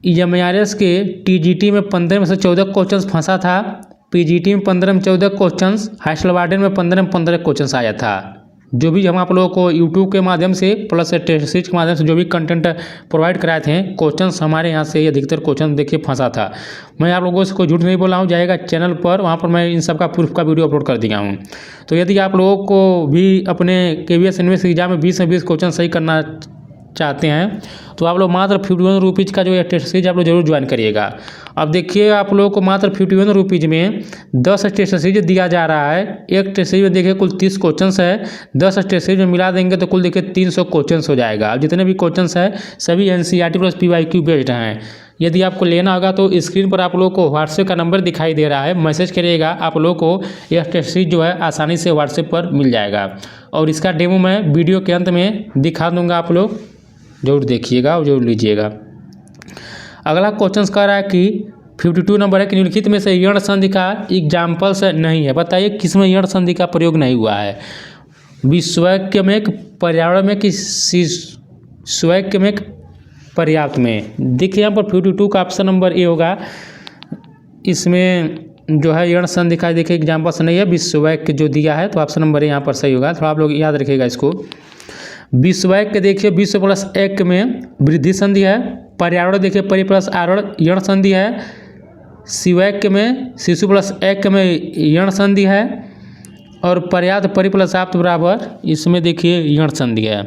EMIRS के TGT में 15 में से 14 क्वेश्चन फंसा था, PGT में 15 में 14 क्वेश्चन, हाइस्टल वार्डन में 15 में 15 क्वेश्चन आया था। जो भी हम आप लोगों को यूट्यूब के माध्यम से प्लस टेस्ट सीरीज के माध्यम से जो भी कंटेंट प्रोवाइड कराए थे, क्वेश्चंस हमारे यहाँ से अधिकतर क्वेश्चन देखिए फंसा था। मैं आप लोगों से कोई झूठ नहीं बोला हूँ, जाएगा चैनल पर, वहाँ पर मैं इन सब का प्रूफ का वीडियो अपलोड कर दिया हूँ। तो यदि आप लोगों को भी अपने KVS NVS एग्जाम में 20 में 20 क्वेश्चन सही करना चाहते हैं तो आप लोग मात्र 51 रुपीज़ का जो है टेस्ट सीरीज आप लोग जरूर ज्वाइन करिएगा। अब देखिए आप लोगों को मात्र 51 रुपीज़ में 10 टेस्ट सीरीज दिया जा रहा है। एक टेस्ट सीरीज में देखिए कुल 30 क्वेश्चन है, 10 टेस्ट सीरीज में मिला देंगे तो कुल देखिए 300 क्वेश्चन हो जाएगा। अब जितने भी क्वेश्चन है सभी NCERT प्लस PYQ बेस्ड हैं। यदि आपको लेना होगा तो स्क्रीन पर आप लोगों को व्हाट्सएप का नंबर दिखाई दे रहा है, मैसेज करिएगा, आप लोगों को यह टेस्ट सीरीज जो है आसानी से व्हाट्सएप पर मिल जाएगा। और इसका डेमो मैं वीडियो के अंत में दिखा दूँगा, आप लोग जरूर देखिएगा और जरूर लीजिएगा। अगला क्वेश्चन कह रहा है कि 52 नंबर है कि निम्नलिखित में से यण संधि का एग्जाम्पल्स नहीं है। बताइए किसमें यण संधि का प्रयोग नहीं हुआ है, विश्वैक्य में, पर्यावरण में कि स्वैक्य में, पर्याप्त में। देखिए यहाँ पर 52 का ऑप्शन नंबर ए होगा, इसमें जो है यण संधि का देखिए एग्जाम्पल्स नहीं है, विश्वैक्य जो दिया है तो ऑप्शन नंबर ए यहाँ पर सही होगा। थोड़ा आप लोग याद रखिएगा इसको। विश्वैक्य देखिए विश्व प्लस एक में वृद्धि संधि है, पर्यावरण देखिए परि प्लस आवरण यण संधि है, शिवैक्य में शिशु प्लस एक में यण संधि है, और पर्याप्त परि प्लस आप्त बराबर इसमें देखिए यण संधि है।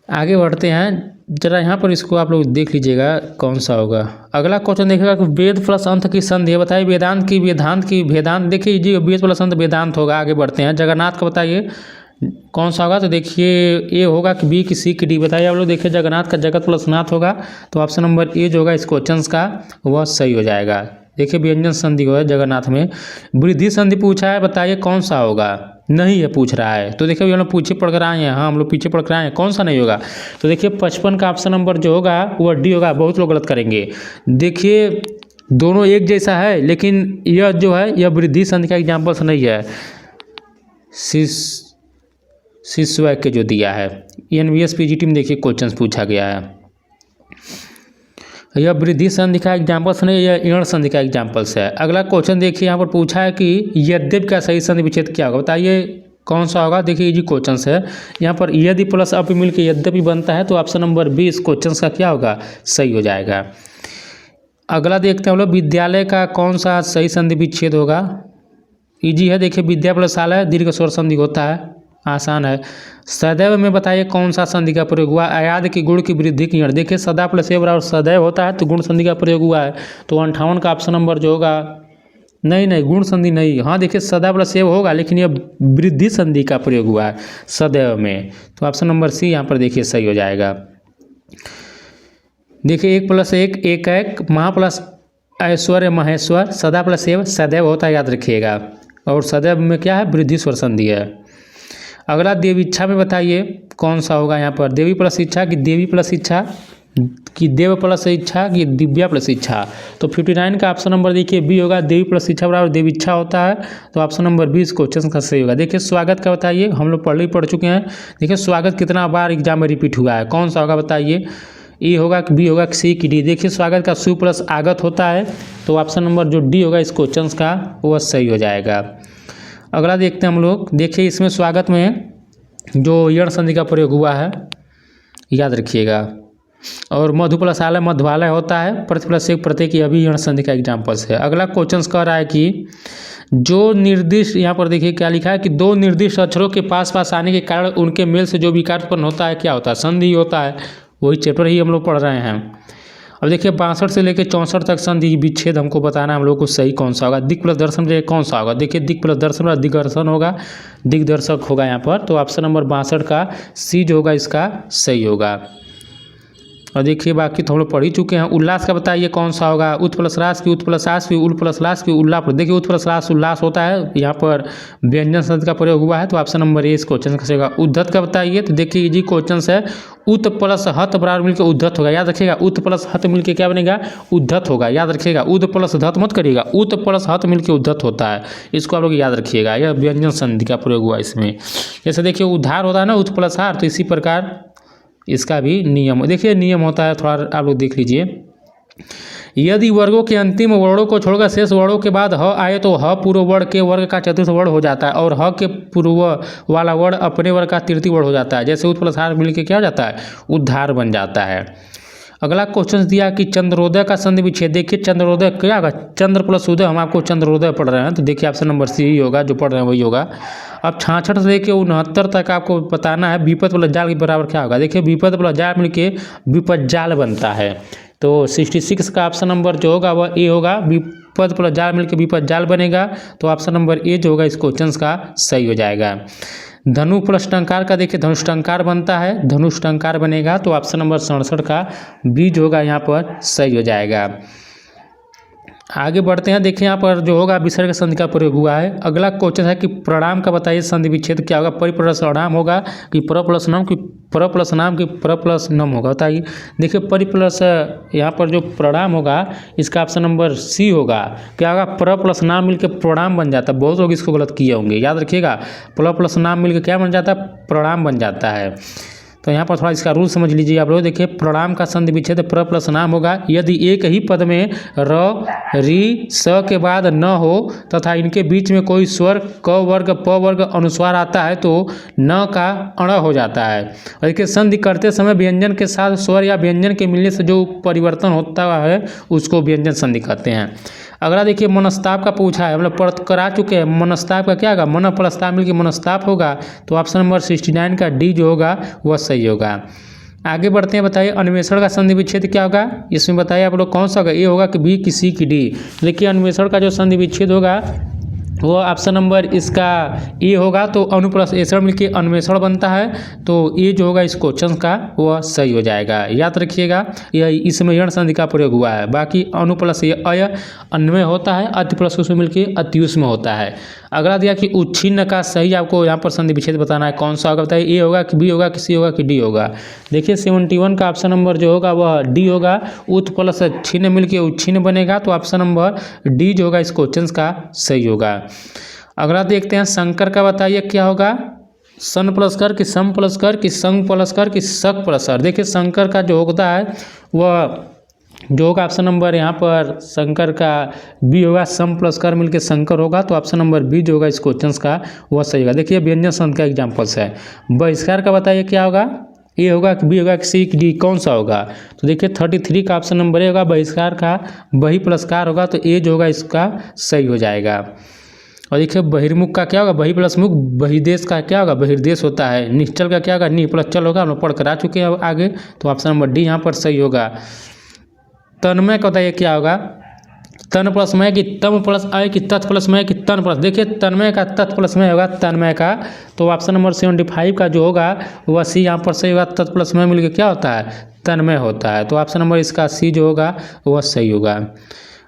आगे बढ़ते हैं, जरा यहाँ पर इसको आप लोग देख लीजिएगा कौन सा होगा। अगला क्वेश्चन देखिएगा कि वेद प्लस अंत की संधि है। बताइए वेदांत की वेदांत देखिए जी, वेद प्लस अंत वेदांत होगा। आगे बढ़ते हैं, जगन्नाथ का बताइए कौन सा होगा, तो देखिए ए होगा कि बी कि सी कि डी। बताइए आप लोग, देखिए जगन्नाथ का जगत प्लस नाथ होगा, तो ऑप्शन नंबर ए जो होगा इस क्वेश्चन का वह सही हो जाएगा। देखिए व्यंजन संधि हो है जगन्नाथ में। वृद्धि संधि पूछा है, बताइए कौन सा होगा, नहीं है पूछ रहा है। तो देखिए हम लोग पीछे पढ़ कर आए हैं, हाँ हम लोग पीछे पढ़ कर आए हैं, कौन सा नहीं होगा, तो देखिए 55 का ऑप्शन नंबर जो होगा वह डी होगा। बहुत लोग गलत करेंगे। देखिए दोनों एक जैसा है, लेकिन यह जो है यह वृद्धि संधि का एग्जाम्पल्स नहीं है, शिशुवैक्य जो दिया है। NVS PGT में देखिए क्वेश्चन पूछा गया है, यह वृद्धि संधि का एग्जाम्पल्स नहीं, यह यण संधि का एग्जाम्पल्स है। अगला क्वेश्चन देखिए यहाँ पर पूछा है कि यद्यपि का सही संधि विच्छेद क्या होगा, बताइए कौन सा होगा। देखिए इजी क्वेश्चन है, यहाँ पर यदि प्लस अप मिल के यद्यपि बनता है तो ऑप्शन नंबर बी इस क्वेश्चन का क्या होगा, सही हो जाएगा। अगला देखते हैं हम लोग, विद्यालय का कौन सा सही संधि विच्छेद होगा। इजी है, देखिए विद्या प्लस आलय दीर्घ स्वर संधि होता है, आसान है। सदैव में बताइए कौन सा संधि का प्रयोग हुआ, अयाद की गुण की वृद्धि की यण। देखिए सदा प्लस ए बराबर सदैव होता है तो गुण संधि का प्रयोग हुआ है, तो 58 का ऑप्शन नंबर जो होगा, नहीं गुण संधि नहीं, हाँ देखिए सदा प्लस ए होगा लेकिन यह वृद्धि संधि का प्रयोग हुआ है सदैव में, तो ऑप्शन नंबर सी यहाँ पर देखिए सही हो जाएगा। देखिए 1 + 1 1 महा प्लस ऐश्वर्य महेश्वर, सदा प्लस ए सदैव होता है, याद रखिएगा। और सदैव में क्या है, वृद्धि स्वर संधि है। अगला देव इच्छा में बताइए कौन सा होगा, यहाँ पर देवी प्लस इच्छा कि देवी प्लस इच्छा कि देव प्लस इच्छा कि दिव्या प्लस इच्छा। तो 59 का ऑप्शन नंबर देखिए बी होगा, देवी प्लस इच्छा बराबर देव इच्छा होता है, तो ऑप्शन नंबर बी इस क्वेश्चन का सही होगा। देखिए स्वागत का बताइए, हम लोग पढ़ चुके हैं। देखिए स्वागत कितना बार एग्जाम में रिपीट हुआ है, कौन सा होगा बताइए, ए होगा कि बी होगा कि सी कि डी। देखिए स्वागत का सु प्लस आगत होता है, तो ऑप्शन नंबर जो डी होगा इस क्वेश्चन का वह सही हो जाएगा। अगला देखते हैं हम लोग, देखिए इसमें स्वागत में जो यण संधि का प्रयोग हुआ है, याद रखिएगा। और मधु प्लस आलय मध्वालय होता है, प्रति प्लस एक प्रत्यय की अभी यण संधि का एग्जाम्पल्स है। अगला क्वेश्चन कह रहा है कि जो निर्दिष्ट, यहाँ पर देखिए क्या लिखा है कि दो निर्दिष्ट अक्षरों के पास पास आने के कारण उनके मेल से जो विकार उत्पन्न होता है क्या होता है, संधि होता है। वही चैप्टर ही हम लोग पढ़ रहे हैं। अब देखिए 62 से लेकर 64 तक संधि विच्छेद हमको बताना है हम लोग को सही कौन सा होगा। दिक् प्लस दर्शन में कौन सा होगा, देखिए दिक् प्लस दर्शन और दिग्दर्शन होगा, दिग्दर्शक होगा यहाँ पर। तो ऑप्शन नंबर 62 का सी जो होगा इसका सही होगा। और देखिए बाकी तो हम लोग पढ़ ही चुके हैं। उल्लास का बताइए कौन सा होगा, उत प्लस रास की, उत प्लस आस की, उल प्लस लास की, उल्लास। देखिए उत प्लस रास उल्लास होता है, यहाँ पर व्यंजन शब्द का प्रयोग हुआ है। तो ऑप्शन नंबर ए इस क्वेश्चन का होगा। उद्धत का बताइए, तो देखिए इजी क्वेश्चन है, उत प्लस हत बराबर मिलकर उद्धत होगा। याद रखिएगा उत प्लस हत मिलकर क्या बनेगा, उद्धत होगा। याद रखिएगा उद प्लस धत मत करिएगा, उत प्लस हत मिलकर उद्धत होता है। इसको आप लोग याद रखिएगा, यह व्यंजन संधि का प्रयोग हुआ इसमें। जैसे देखिए उद्धार होता है ना, उत प्लस हार, तो इसी प्रकार इसका भी नियम, देखिए नियम होता है, थोड़ा आप लोग देख लीजिए। यदि वर्गों के अंतिम वर्णों को छोड़कर शेष वर्णों के बाद ह आए तो ह पूर्व वर्ण के वर्ग का चतुर्थ वर्ण हो जाता है, और ह के पूर्व वाला वर्ण अपने वर्ग का तृतीय वर्ण हो जाता है। जैसे उत प्लस हार मिलकर क्या हो जाता है, उद्धार बन जाता है। अगला क्वेश्चन दिया कि चंद्रोदय का संधि विच्छेद। देखिए चंद्रोदय क्या होगा, चंद्र प्लस उदय, हम आपको चंद्रोदय पढ़ रहे हैं, तो देखिए ऑप्शन नंबर सी ही होगा, जो पढ़ रहे हैं वही होगा। अब 66 से लेकर 69 तक आपको बताना है विपद प्लस जाल के बराबर क्या होगा। देखिए विपद प्लस जाल मिलके विपद जाल बनता है। तो 66 का ऑप्शन नंबर जो होगा वह ए होगा, विपद प्लस जाल मिलकर विपद जाल बनेगा। तो ऑप्शन नंबर ए जो होगा इस क्वेश्चन का सही हो जाएगा। धनु प्लस टंकार का देखिए धनुष्टंकार बनता है, धनुष्टंकार बनेगा। तो ऑप्शन नंबर 67 का बी जो होगा यहाँ पर सही हो जाएगा। आगे बढ़ते हैं, देखिए यहाँ पर जो होगा विसर्ग संधि का प्रयोग हुआ है। अगला क्वेश्चन है कि प्रणाम का बताइए संधि विच्छेद क्या होगा, परि प्लस अणाम होगा कि प्र प्लस नाम, कि प्र प्लस नाम, कि प्र प्लस नम होगा, बताइए। देखिए परि प्लस यहाँ पर जो प्रणाम होगा इसका ऑप्शन नंबर सी होगा। क्या होगा, प्र प्लस नाम मिलकर प्रणाम बन जाता है। बहुत लोग इसको गलत किए होंगे, याद रखिएगा प्र प्लस नाम मिलकर क्या बन जाता है, प्रणाम बन जाता है। तो यहाँ पर थोड़ा इसका रूल समझ लीजिए आप लोग। देखिए प्रणाम का संधि विच्छेद प्र प्लस नाम होगा यदि एक ही पद में र री स के बाद न हो तथा इनके बीच में कोई स्वर क वर्ग प वर्ग अनुस्वार आता है तो न का अण हो जाता है। और देखिए संधि करते समय व्यंजन के साथ स्वर या व्यंजन के मिलने से जो परिवर्तन होता है उसको व्यंजन संधि कहते हैं। अगला देखिए मनस्ताप का पूछा है, हम लोग पढ़ करा चुके हैं। मनस्ताप का क्या होगा, मन प्लस ताप मिलकर मनस्ताप होगा। तो ऑप्शन नंबर 69 का डी जो होगा वह सही होगा। आगे बढ़ते हैं, बताइए अन्वेषण का संधि विच्छेद क्या होगा, इसमें बताइए आप लोग कौन सा होगा, ए होगा कि बी, कि सी, कि डी। देखिए अन्वेषण का जो संधि विच्छेद होगा वो ऑप्शन नंबर इसका ए होगा। तो अनु प्लस एषण मिलकर अन्वेषण बनता है। तो ये जो होगा इस क्वेश्चन का वह सही हो जाएगा। याद रखिएगा यह इसमें यण संधि का प्रयोग हुआ है। बाकी अनु प्लस अय अन्वय होता है, अति प्लस उसमें मिलकर अत्युष्म होता है। अगला दिया कि उच्छिन्न का सही आपको यहाँ पर संधि विच्छेद बताना है कौन सा होगा, बताइए ए होगा कि बी होगा कि सी होगा कि डी होगा। देखिए 71 का ऑप्शन नंबर जो होगा वह डी होगा, उत प्लस छिन्न मिलकर उच्छिन्न बनेगा। तो ऑप्शन नंबर डी जो होगा इस क्वेश्चन का सही होगा। अगला देखते हैं शंकर का बताइए क्या होगा, सन प्लस कर कि सम प्लस कर कि संग प्लस कर कि सक प्लस कर। देखिए शंकर का जो होता है वह जो होगा ऑप्शन नंबर यहाँ पर शंकर का बी होगा, सम प्लस कर मिलकर शंकर होगा। तो ऑप्शन नंबर बी जो होगा इस क्वेश्चन का वह सही होगा। देखिए व्यंजन संधि का एग्जाम्पल्स है। बहिष्कार का बताइए क्या होगा, ए होगा कि बी होगा कि सी, कि डी, कौन सा होगा। तो देखिए 33 का ऑप्शन नंबर ए होगा, बहिष्कार का बहि प्लस कार होगा। तो ए जो होगा इसका सही हो जाएगा। और देखिए बहिर्मुख का क्या होगा, बहि प्लस मुख, बहिर्देश का क्या होगा, बहिर्देश होता है। निश्चल का क्या होगा, नि प्लस चल होगा, हम लोग पढ़ कर आ चुके हैं आगे। तो ऑप्शन नंबर डी यहाँ पर सही होगा। तन्मय का बताइए क्या होगा, तन प्लस मय कि तम प्लस अय कि तत् प्लस मय कि तन प्लस। देखिए तन्मय का तत् प्लस मय होगा तन्मय का। तो ऑप्शन नंबर 75 का जो होगा वह सी यहाँ पर सही होगा। तत् प्लस मय मिलकर क्या होता है, तन्मय होता है। तो ऑप्शन नंबर इसका सी जो होगा वह सही होगा।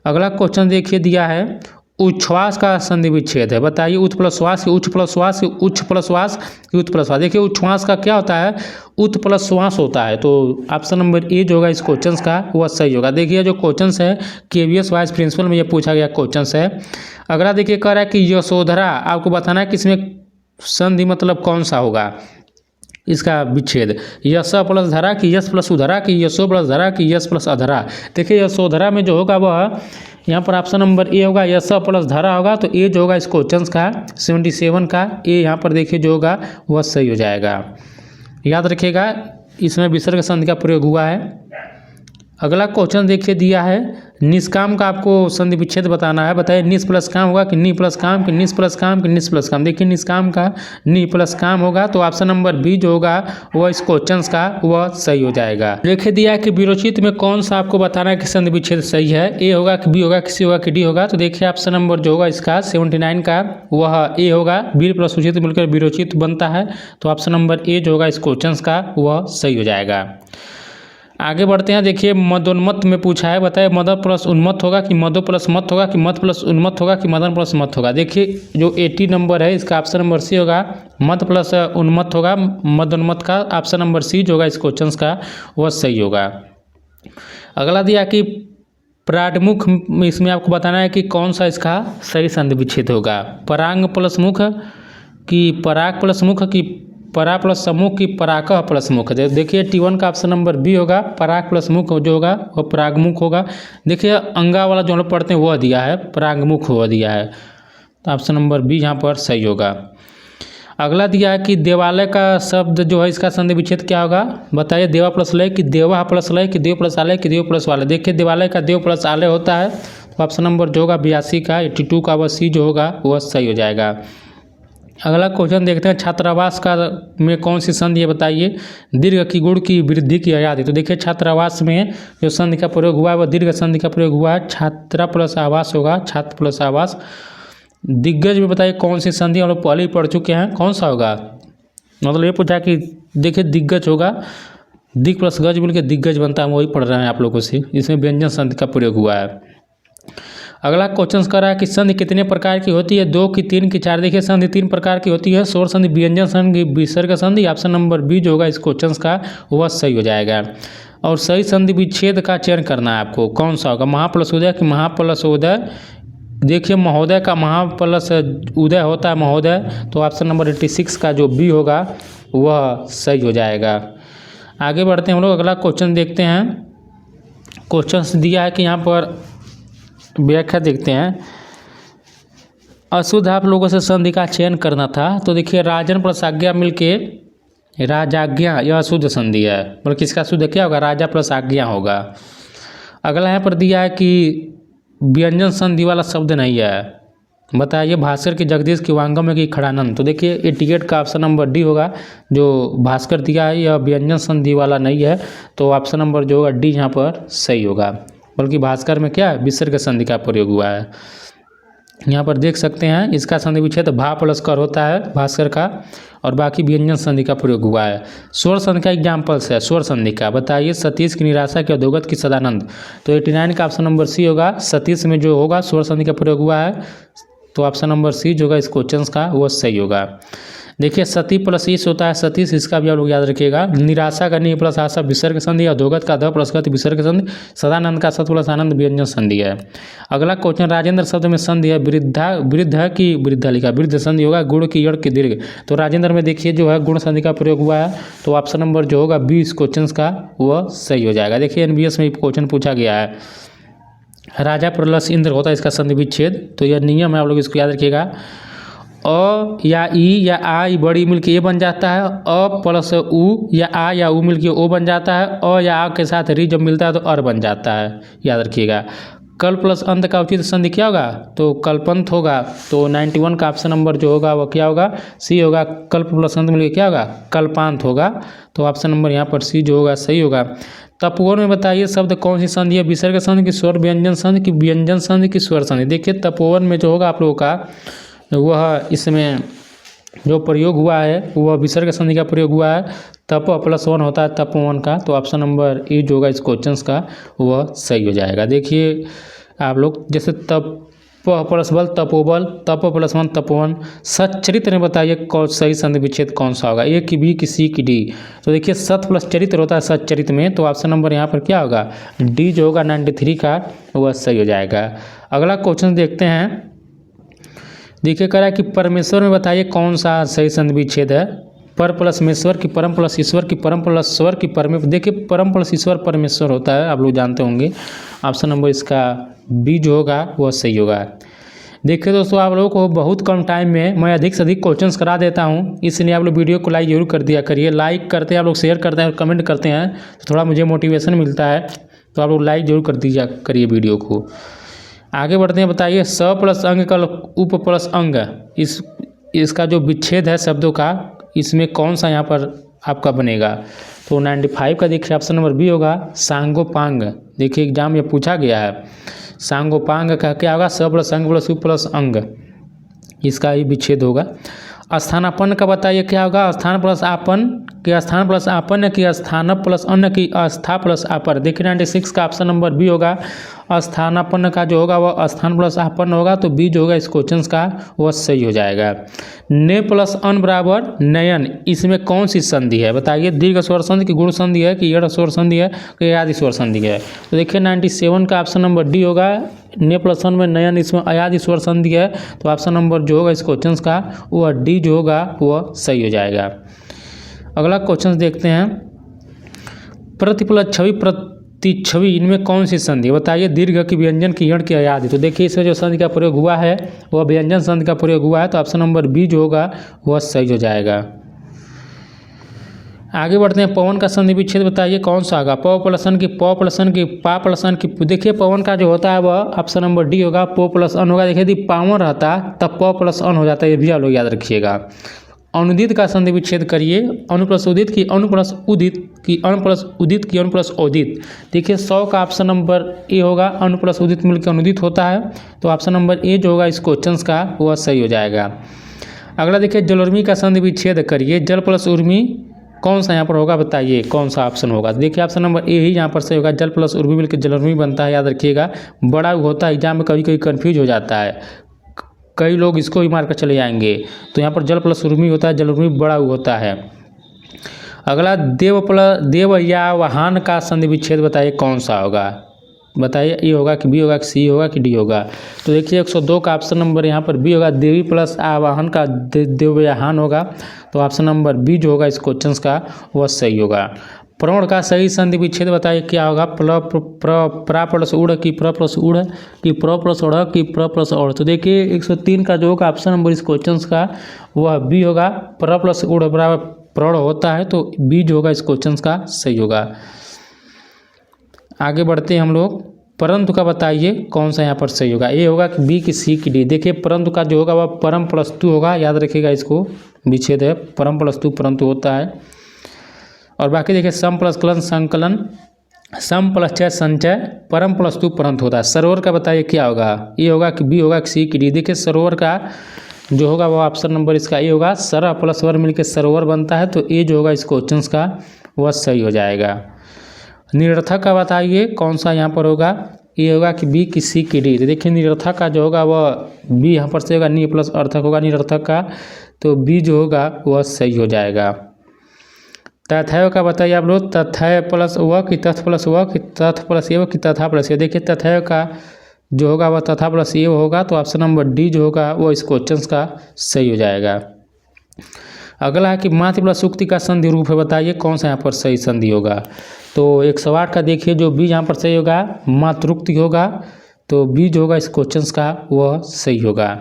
अगला क्वेश्चन देखिए दिया है उच्छ्वास का संधि विच्छेद है, बताइए उत् प्लस श्वास की उच्च प्लस श्वास की उच्च प्लस श्वास की उत् प्लस श्वास। देखिए उच्छ्वास का क्या होता है, उत् प्लस श्वास होता है। तो ऑप्शन नंबर ए जो होगा इस क्वेश्चन का वह सही होगा। देखिए जो क्वेश्चन है केवीएस वाइस प्रिंसिपल में ये पूछा गया क्वेश्चन है। अगला देखिए कह रहा है कि यशोधरा, आपको बताना है कि इसमें संधि मतलब कौन सा होगा इसका विच्छेद, यश प्लस धरा कि यश प्लस उधरा कि यशो प्लस धरा कि यश प्लस अधरा। देखिए यशोधरा में जो होगा वह यहाँ पर ऑप्शन नंबर ए होगा, यश प्लस धरा होगा। तो ए जो होगा इस क्वेश्चन का 77 का ए यहाँ पर देखिए जो होगा वह सही हो जाएगा। याद रखिएगा इसमें विसर्ग संधि का प्रयोग हुआ है। अगला क्वेश्चन देखिए दिया है निष्काम का आपको संधि विच्छेद बताना है। बताइए निस प्लस काम होगा कि नी प्लस काम कि निस प्लस काम कि निस प्लस काम। देखिए निष्काम का नी प्लस काम होगा तो ऑप्शन नंबर बी जो होगा वह इस क्वेश्चन का वह सही हो जाएगा। देखिए दिया है कि विरोचित में कौन सा आपको बताना है कि संधि विच्छेद सही है, ए होगा कि बी होगा कि सी होगा कि डी होगा। तो देखिए ऑप्शन नंबर जो होगा इसका 79 का वह ए होगा, वीर प्लस उचित मिलकर विरोचित बनता है। तो ऑप्शन नंबर ए जो होगा इस क्वेश्चन का वह सही हो जाएगा। आगे बढ़ते हैं। देखिए मदोन्मत्त में पूछा है। बताइए मदन प्लस उन्मत्त होगा कि मदो प्लस मत होगा कि मत प्लस उन्मत्त होगा कि मदन प्लस मत होगा। देखिए जो 80 नंबर है इसका ऑप्शन नंबर सी होगा, मत प्लस उन्मत्त होगा मदोन्मत्त का। ऑप्शन नंबर सी जो होगा इस क्वेश्चन का वह सही होगा। अगला दिया कि परागमुख, इसमें आपको बताना है कि कौन सा इसका सही संधि विच्छेद होगा। परांग प्लस मुख कि पराग प्लस मुख कि परा प्लस सम्मुख की पराकह प्लस मुख। देखिए T1 का ऑप्शन नंबर बी होगा, पराग प्लस मुख जो होगा वह परागमुख होगा। देखिए अंगा वाला जो हम लोग पढ़ते हैं वह दिया है, परागमुख वह दिया है। तो ऑप्शन नंबर बी यहाँ पर सही होगा। अगला दिया है कि देवालय का शब्द जो है इसका संधि विच्छेद क्या होगा। बताइए देवा प्लस लय कि देवा प्लस लय कि देव प्लस आलय कि देव प्लस वालय। देखिए देवालय का देव प्लस आलय होता है। तो ऑप्शन नंबर जो होगा 82 का 82 का वह सी जो होगा वह सही हो जाएगा। अगला क्वेश्चन देखते हैं छात्रावास का में कौन सी संधि है। बताइए दीर्घ की गुण की वृद्धि की आयाति। तो देखिए छात्रावास में जो संधि का प्रयोग हुआ है वह दीर्घ संधि का प्रयोग हुआ है। छात्रा प्लस आवास होगा, छात्र प्लस आवास। दिग्गज में बताइए कौन सी संधि हम लोग पहले ही पढ़ चुके हैं, कौन सा होगा। मतलब ये पूछा कि देखिए दिग्गज होगा, दिग प्लस गज मिलकर दिग्गज बनता है, वही पढ़ रहे हैं आप लोगों से। इसमें व्यंजन संधि का प्रयोग हुआ है। अगला क्वेश्चन कर रहा है कि संधि कितने प्रकार की होती है, 2 की 3 की 4। देखिए संधि 3 प्रकार की होती है, स्वर संधि, व्यंजन संधि, विसर्ग संधि। ऑप्शन नंबर बी जो होगा इस क्वेश्चन का वह सही हो जाएगा। और सही संधि विच्छेद का चयन करना है आपको, कौन सा होगा, महा प्लस उदय कि महा प्लस उदय। देखिए महोदय का महा प्लस उदय होता है महोदय। तो ऑप्शन नंबर 86 का जो बी होगा वह सही हो जाएगा। आगे बढ़ते हैं हम लोग, अगला क्वेश्चन देखते हैं। क्वेश्चन दिया है कि यहाँ पर व्याख्या देखते हैं। अशुद्ध आप लोगों से संधि का चयन करना था। तो देखिए राजन प्लस आज्ञा मिलके राजाज्ञा, यह अशुद्ध संधि है। मतलब किसका शुद्ध क्या होगा, राजा प्लस आज्ञा होगा। अगला यहाँ पर दिया है कि व्यंजन संधि वाला शब्द नहीं है। बताइए भास्कर की जगदीश की वांगम में की खड़ानंद। तो देखिए 88 का ऑप्शन नंबर डी होगा, जो भास्कर दिया है यह व्यंजन संधि वाला नहीं है। तो ऑप्शन नंबर जो होगा डी यहाँ पर सही होगा। बल्कि भास्कर में क्या है, विसर्ग संधि का प्रयोग हुआ है। यहाँ पर देख सकते हैं इसका संधि विच्छेद भा प्लस कर होता है भास्कर का, और बाकी व्यंजन संधि का प्रयोग हुआ है। स्वर संधि का एग्जाम्पल्स है स्वर संधि का। बताइए सतीश की निराशा के अधोगत की सदानंद। तो 89 का ऑप्शन नंबर सी होगा, सतीश में जो होगा स्वर संधि का प्रयोग हुआ है। तो ऑप्शन नंबर सी जो होगा इस क्वेश्चन का वो सही होगा। देखिए सती प्लस ईश होता है सतीश, इसका भी आप लोग याद रखिएगा। निराशा का नी प्लस आशा विसर्ग संधि, अधोगत का ध प्लस गत विसर्ग संधि, सदानंद का सत प्लस आनंद व्यंजन संधि है। अगला क्वेश्चन राजेंद्र शब्द में संधि है वृद्धा, वृद्ध की वृद्धा लिखा, वृद्ध संधि होगा गुण की यड़ की दीर्घ। तो राजेंद्र में देखिए जो है गुण संधि का प्रयोग हुआ है। तो ऑप्शन नंबर जो होगा बी इस क्वेश्चन का वह सही हो जाएगा। देखिए NBS में क्वेश्चन पूछा गया है, राजा प्लस इंद्र होता है इसका संधि विच्छेद। तो यह नियम है, आप लोग इसको याद रखिएगा। अ या ई या आ बड़ी मिलके ए बन जाता है, अ प्लस उ या आ या उ मिलके ओ बन जाता है, अ या आ के साथ री जब मिलता है तो अर बन जाता है, याद रखिएगा। कल प्लस अंत का उचित संधि क्या होगा, तो कल्पंत होगा। तो 91 का ऑप्शन नंबर जो होगा वह क्या होगा, सी होगा। कल्प प्लस अंत मिलके क्या होगा, कल्पांत होगा। तो ऑप्शन नंबर यहाँ पर सी जो होगा सही होगा। तपोवन में बताइए शब्द कौन सी संधि है, विसर्ग संधि की स्वर व्यंजन संधि की व्यंजन संधि की स्वर संधि। देखिए तपोवन में जो होगा आप लोगों का वह इसमें जो प्रयोग हुआ है वह विसर्ग संधि का प्रयोग हुआ है। तप प्लस वन होता है तपोवन का। तो ऑप्शन नंबर ए जो होगा इस क्वेश्चन का वह सही हो जाएगा। देखिए आप लोग जैसे तप प्लस बल तपोबल, तप प्लस वन तपोवन। सच्चरित्र में बताइए कौन सही संधि विच्छेद कौन सा होगा, ए की बी की सी की डी। तो देखिए सत प्लस चरित्र होता है सच्चरित्र में। तो ऑप्शन नंबर यहाँ पर क्या होगा, डी जो होगा 93 का वह सही हो जाएगा। अगला क्वेश्चन देखते हैं। देखिए कह रहा है कि परमेश्वर में बताइए कौन सा सही संधि विच्छेद है। पर प्लस मेश्वर की परम प्लस ईश्वर की परम प्लस स्वर की परमे। देखिए परम प्लस ईश्वर परमेश्वर होता है, आप लोग जानते होंगे। ऑप्शन नंबर इसका बी जो होगा वह सही होगा। देखिए दोस्तों, आप लोगों को बहुत कम टाइम में मैं अधिक से अधिक क्वेश्चंस करा देता हूं, इसलिए आप लोग वीडियो को लाइक जरूर कर दिया करिए। लाइक करते हैं आप लोग, शेयर करते हैं और कमेंट करते हैं तो थोड़ा मुझे मोटिवेशन मिलता है, तो आप लोग लाइक जरूर कर दीजिए करिए वीडियो को। आगे बढ़ते हैं। बताइए स प्लस अंग का उप प्लस अंग, इसका जो विच्छेद है शब्दों का, इसमें कौन सा यहाँ पर आपका बनेगा? तो 95 का देखिए ऑप्शन नंबर बी होगा सांगोपांग। देखिए एग्जाम में पूछा गया है, सांगोपांग का क्या होगा? स प्लस अंग प्लस उप प्लस अंग, इसका ही विच्छेद होगा। स्थानापन्न का बताइए क्या होगा? स्थान प्लस आपन कि स्थान प्लस आपन की स्थान प्लस अन्न की अस्था प्लस आपर। देखिए 96 का ऑप्शन नंबर बी होगा स्थानापन्न का जो होगा वह स्थान प्लस आपन होगा, तो बी जो होगा इस क्वेश्चन का वह सही हो जाएगा। ने प्लस अन बराबर नयन, इसमें कौन सी संधि है? बताइए दीर्घ स्वर संधि की गुण संधि है कि यड़ स्वर संधि है कि आदि स्वर संधि है? तो देखिए 97 का ऑप्शन नंबर डी होगा ने प्लस अन में नयन, इसमें अयादि स्वर संधि है, तो ऑप्शन नंबर जो होगा इस क्वेश्चन का वह डी जो होगा वह सही हो जाएगा। अगला क्वेश्चन देखते हैं। प्रतिप्लस छवि प्रतिच्छवि, इनमें कौन सी संधि? बताइए दीर्घ की व्यंजन की यण की अयादि। तो देखिए इसमें जो संधि का प्रयोग हुआ है वह व्यंजन संधि का प्रयोग हुआ है, तो ऑप्शन नंबर बी जो होगा वह सही हो जाएगा। आगे बढ़ते हैं। पवन का संधि विच्छेद बताइए कौन सा होगा? प प्लस अन की प प्लस अन की पा प्लस अन की। देखिए पवन का जो होता है वह ऑप्शन नंबर डी होगा प प्लस अन होगा। देखिए यदि पावन रहता तब प प्लस अन हो जाता है, ये भी आप लोग याद रखिएगा। अनुदित का संधि विच्छेद करिए। अनु प्लस उदित की अनु प्लस उदित की अनु प्लस उदित की अनु प्लस उदित। देखिए 100 का ऑप्शन नंबर ए होगा अनु प्लस उदित मिलकर अनुदित होता है, तो ऑप्शन नंबर ए जो होगा इस क्वेश्चन का वह सही हो जाएगा। अगला देखिए जलउर्मी का संधि विच्छेद करिए। जल प्लस उर्मी कौन सा यहाँ पर होगा? बताइए कौन सा ऑप्शन होगा? देखिए ऑप्शन नंबर ए ही यहाँ पर सही होगा। जल प्लस उर्मी मिलकर जलउर्मी बनता है, याद रखिएगा। बड़ा होता है, एग्जाम में कभी कभी कन्फ्यूज हो जाता है, कई लोग इसको ही मारकर चले जाएंगे, तो यहाँ पर जल प्लस उर्मी होता है, जल उर्मी बड़ा होता है। अगला देव प्लस देव या वाहन का संधि विच्छेद बताइए कौन सा होगा? बताइए ए होगा कि बी होगा कि सी होगा कि डी होगा? तो देखिए 102 का ऑप्शन नंबर यहाँ पर बी होगा। देवी प्लस आवाहन का देवयाहन होगा, तो ऑप्शन नंबर बी जो होगा इस क्वेश्चन का वह सही होगा। प्रण का सही संधि विच्छेद बताइए क्या होगा? प्रा प्लस उड़ की प्र प्लस उड़ की प्र प्लस उड़ की प्र प्लस उड़। तो देखिए 103 का जो होगा ऑप्शन नंबर इस क्वेश्चन का वह बी होगा। प्र प्लस उड़ बराबर प्रण होता है, तो बी जो होगा इस क्वेश्चन का सही होगा। आगे बढ़ते हैं हम लोग। परंतु का बताइए कौन सा यहाँ पर सही होगा? ए होगा कि बी की सी की डी? देखिए परंतु का जो होगा वह परम प्लस तु होगा, याद रखिएगा इसको, विच्छेद है परम प्लस तु परंतु होता है। और बाकी देखिए सम प्लस कलन संकलन, सम प्लस चय संचय, परम प्लस तु परंतु होता है। सरोवर का बताइए क्या होगा? ए होगा कि बी होगा कि सी की डी? देखिए सरोवर का जो होगा वह ऑप्शन नंबर इसका ए होगा। सर प्लस वर मिलकर सरोवर बनता है, तो ए जो होगा इस क्वेश्चन का वह सही हो जाएगा। निरर्थक का बताइए कौन सा यहाँ पर होगा? ए होगा कि बी की सी की डी? तो देखिए निरर्थक का जो होगा वह बी यहाँ पर से होगा, नि प्लस अर्थक होगा निरर्थक का, तो बी जो होगा वह सही हो जाएगा। तथैव का बताइए आप लोग। तथैव प्लस व कि तथ प्लस व कि तथ प्लस एव कि तथा प्लस एव? देखिए तथैव का जो होगा वह तथा प्लस एव होगा, तो ऑप्शन नंबर डी जो होगा वो इस क्वेश्चन का सही हो जाएगा। अगला है कि मातृ प्लस उक्ति का संधि रूप है, बताइए कौन सा यहाँ पर सही संधि होगा? तो 108 का देखिए जो बी यहाँ पर सही होगा मातृक्ति होगा, तो बी जो होगा इस क्वेश्चन का वह सही होगा।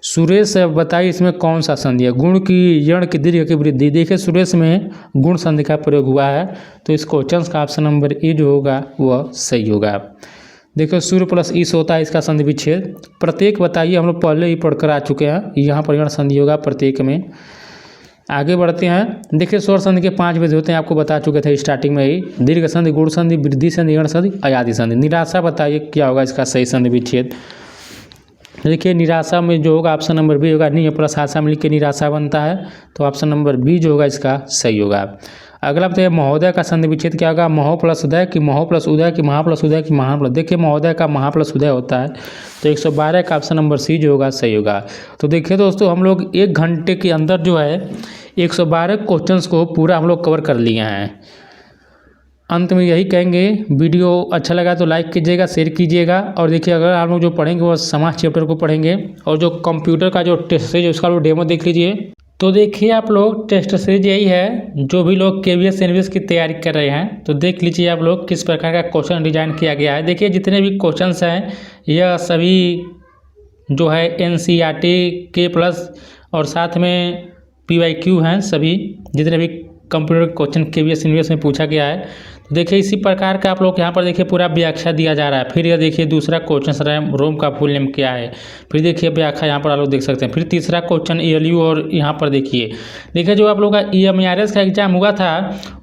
सुरेश बताइए इसमें कौन सा संधि है? गुण की यण की दीर्घ की वृद्धि। देखिए सुरेश में गुण संधि का प्रयोग हुआ है, तो इस क्वेश्चन का ऑप्शन नंबर ए जो होगा वह सही होगा। देखिए सूर्य प्लस ईश होता है इसका संधि विच्छेद। प्रत्येक बताइए, हम लोग पहले ही पढ़कर आ चुके हैं, यहाँ पर यण संधि होगा प्रत्येक में। आगे बढ़ते हैं। देखिए स्वर संधि के 5 विधि होते हैं, आपको बता चुके थे स्टार्टिंग में ही। दीर्घ संधि, गुण संधि, वृद्धि संधि, यण संधि, अयादि संधि। निराशा बताइए क्या होगा इसका सही संधि विच्छेद? देखिए निराशा में जो होगा ऑप्शन नंबर बी होगा। नि प्लस आशा मिलकर निराशा बनता है, तो ऑप्शन नंबर बी जो होगा इसका सही होगा। अगला बताइए महोदय का संधि विच्छेद क्या होगा? महो प्लस उदय की महो प्लस उदय की महा प्लस उदय की महा प्लस। देखिए महोदय का महा प्लस उदय होता है, तो 112 का ऑप्शन नंबर सी जो होगा सही होगा। तो देखिए दोस्तों हम लोग 1 घंटे के अंदर जो है 112 क्वेश्चंस को पूरा हम लोग कवर कर लिए हैं। अंत में यही कहेंगे, वीडियो अच्छा लगा तो लाइक कीजिएगा, शेयर कीजिएगा। और देखिए अगर आप लोग जो पढ़ेंगे वो समाज चैप्टर को पढ़ेंगे, और जो कंप्यूटर का जो टेस्ट सीरीज है उसका वो डेमो देख लीजिए। तो देखिए आप लोग टेस्ट सीरीज यही है, जो भी लोग KVS एनवीएस की तैयारी कर रहे हैं तो देख लीजिए आप लोग किस प्रकार का क्वेश्चन डिजाइन किया गया है। देखिए जितने भी क्वेश्चंस हैं यह सभी जो है NCERT के प्लस और साथ में PYQ हैं, सभी जितने भी कंप्यूटर क्वेश्चन KVS यूनिवर्स में पूछा गया है। तो देखिए इसी प्रकार का आप लोग यहाँ पर देखिए पूरा व्याख्या दिया जा रहा है। फिर यह देखिए दूसरा क्वेश्चन रोम का फुल नेम क्या है, फिर देखिए व्याख्या यहाँ पर आप लोग देख सकते हैं। फिर तीसरा क्वेश्चन ALU और यहाँ पर देखिए जो आप लोग का EMRS का एग्जाम हुआ था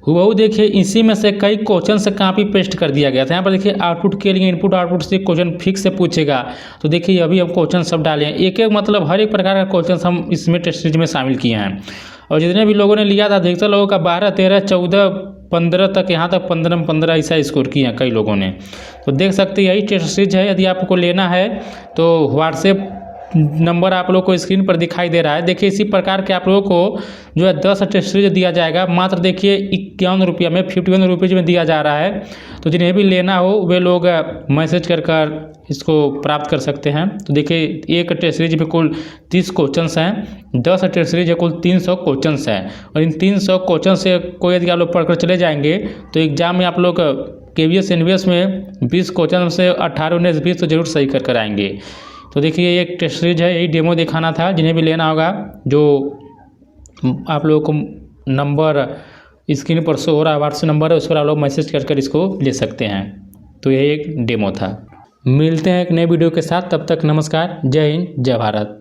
हुबहू देखिए इसी में से कई क्वेश्चन से कॉपी पेस्ट कर दिया गया था। यहाँ पर देखिए आउटपुट के लिए इनपुट आउटपुट से क्वेश्चन फिक्स से पूछेगा। तो देखिए अभी हम क्वेश्चन सब डाले हैं, एक एक मतलब हर एक प्रकार का क्वेश्चन हम इसमें टेस्ट सीरीज में शामिल किए हैं। और जितने भी लोगों ने लिया था अधिकतर लोगों का 12, 13, 14, 15 तक, यहाँ तक 15 में 15 ऐसा स्कोर किए हैं कई लोगों ने। तो देख सकते हैं यही टेस्ट सीरीज है। यदि आपको लेना है तो व्हाट्सएप नंबर आप लोग को स्क्रीन पर दिखाई दे रहा है। देखिए इसी प्रकार के आप लोगों को जो है 10 टेस्ट सीरीज दिया जाएगा, मात्र देखिए 51 रुपये में, 51 रुपीज़ में दिया जा रहा है। तो जिन्हें भी लेना हो वे लोग मैसेज कर इसको प्राप्त कर सकते हैं। तो देखिए एक टेस्ट सीरीज में कुल 30 क्वेश्चंस हैं, 10 टेस्ट सीरीज है कुल 300 क्वेश्चंस हैं। और इन 300 क्वेश्चन से कोई यदि आप लोग पढ़कर चले जाएंगे तो एग्जाम में आप लोग KVS यूनिवर्स में 20 क्वेश्चन से 18, 19, 20 तो जरूर सही कर आएंगे। तो देखिए एक टेस्ट सीरीज है, यही डेमो दिखाना था। जिन्हें भी लेना होगा जो आप लोगों को नंबर स्क्रीन पर शो हो रहा है, व्हाट्सएप नंबर है, उस पर आप लोग मैसेज कर इसको ले सकते हैं। तो यही एक डेमो था। मिलते हैं एक नए वीडियो के साथ, तब तक नमस्कार, जय हिंद, जय भारत।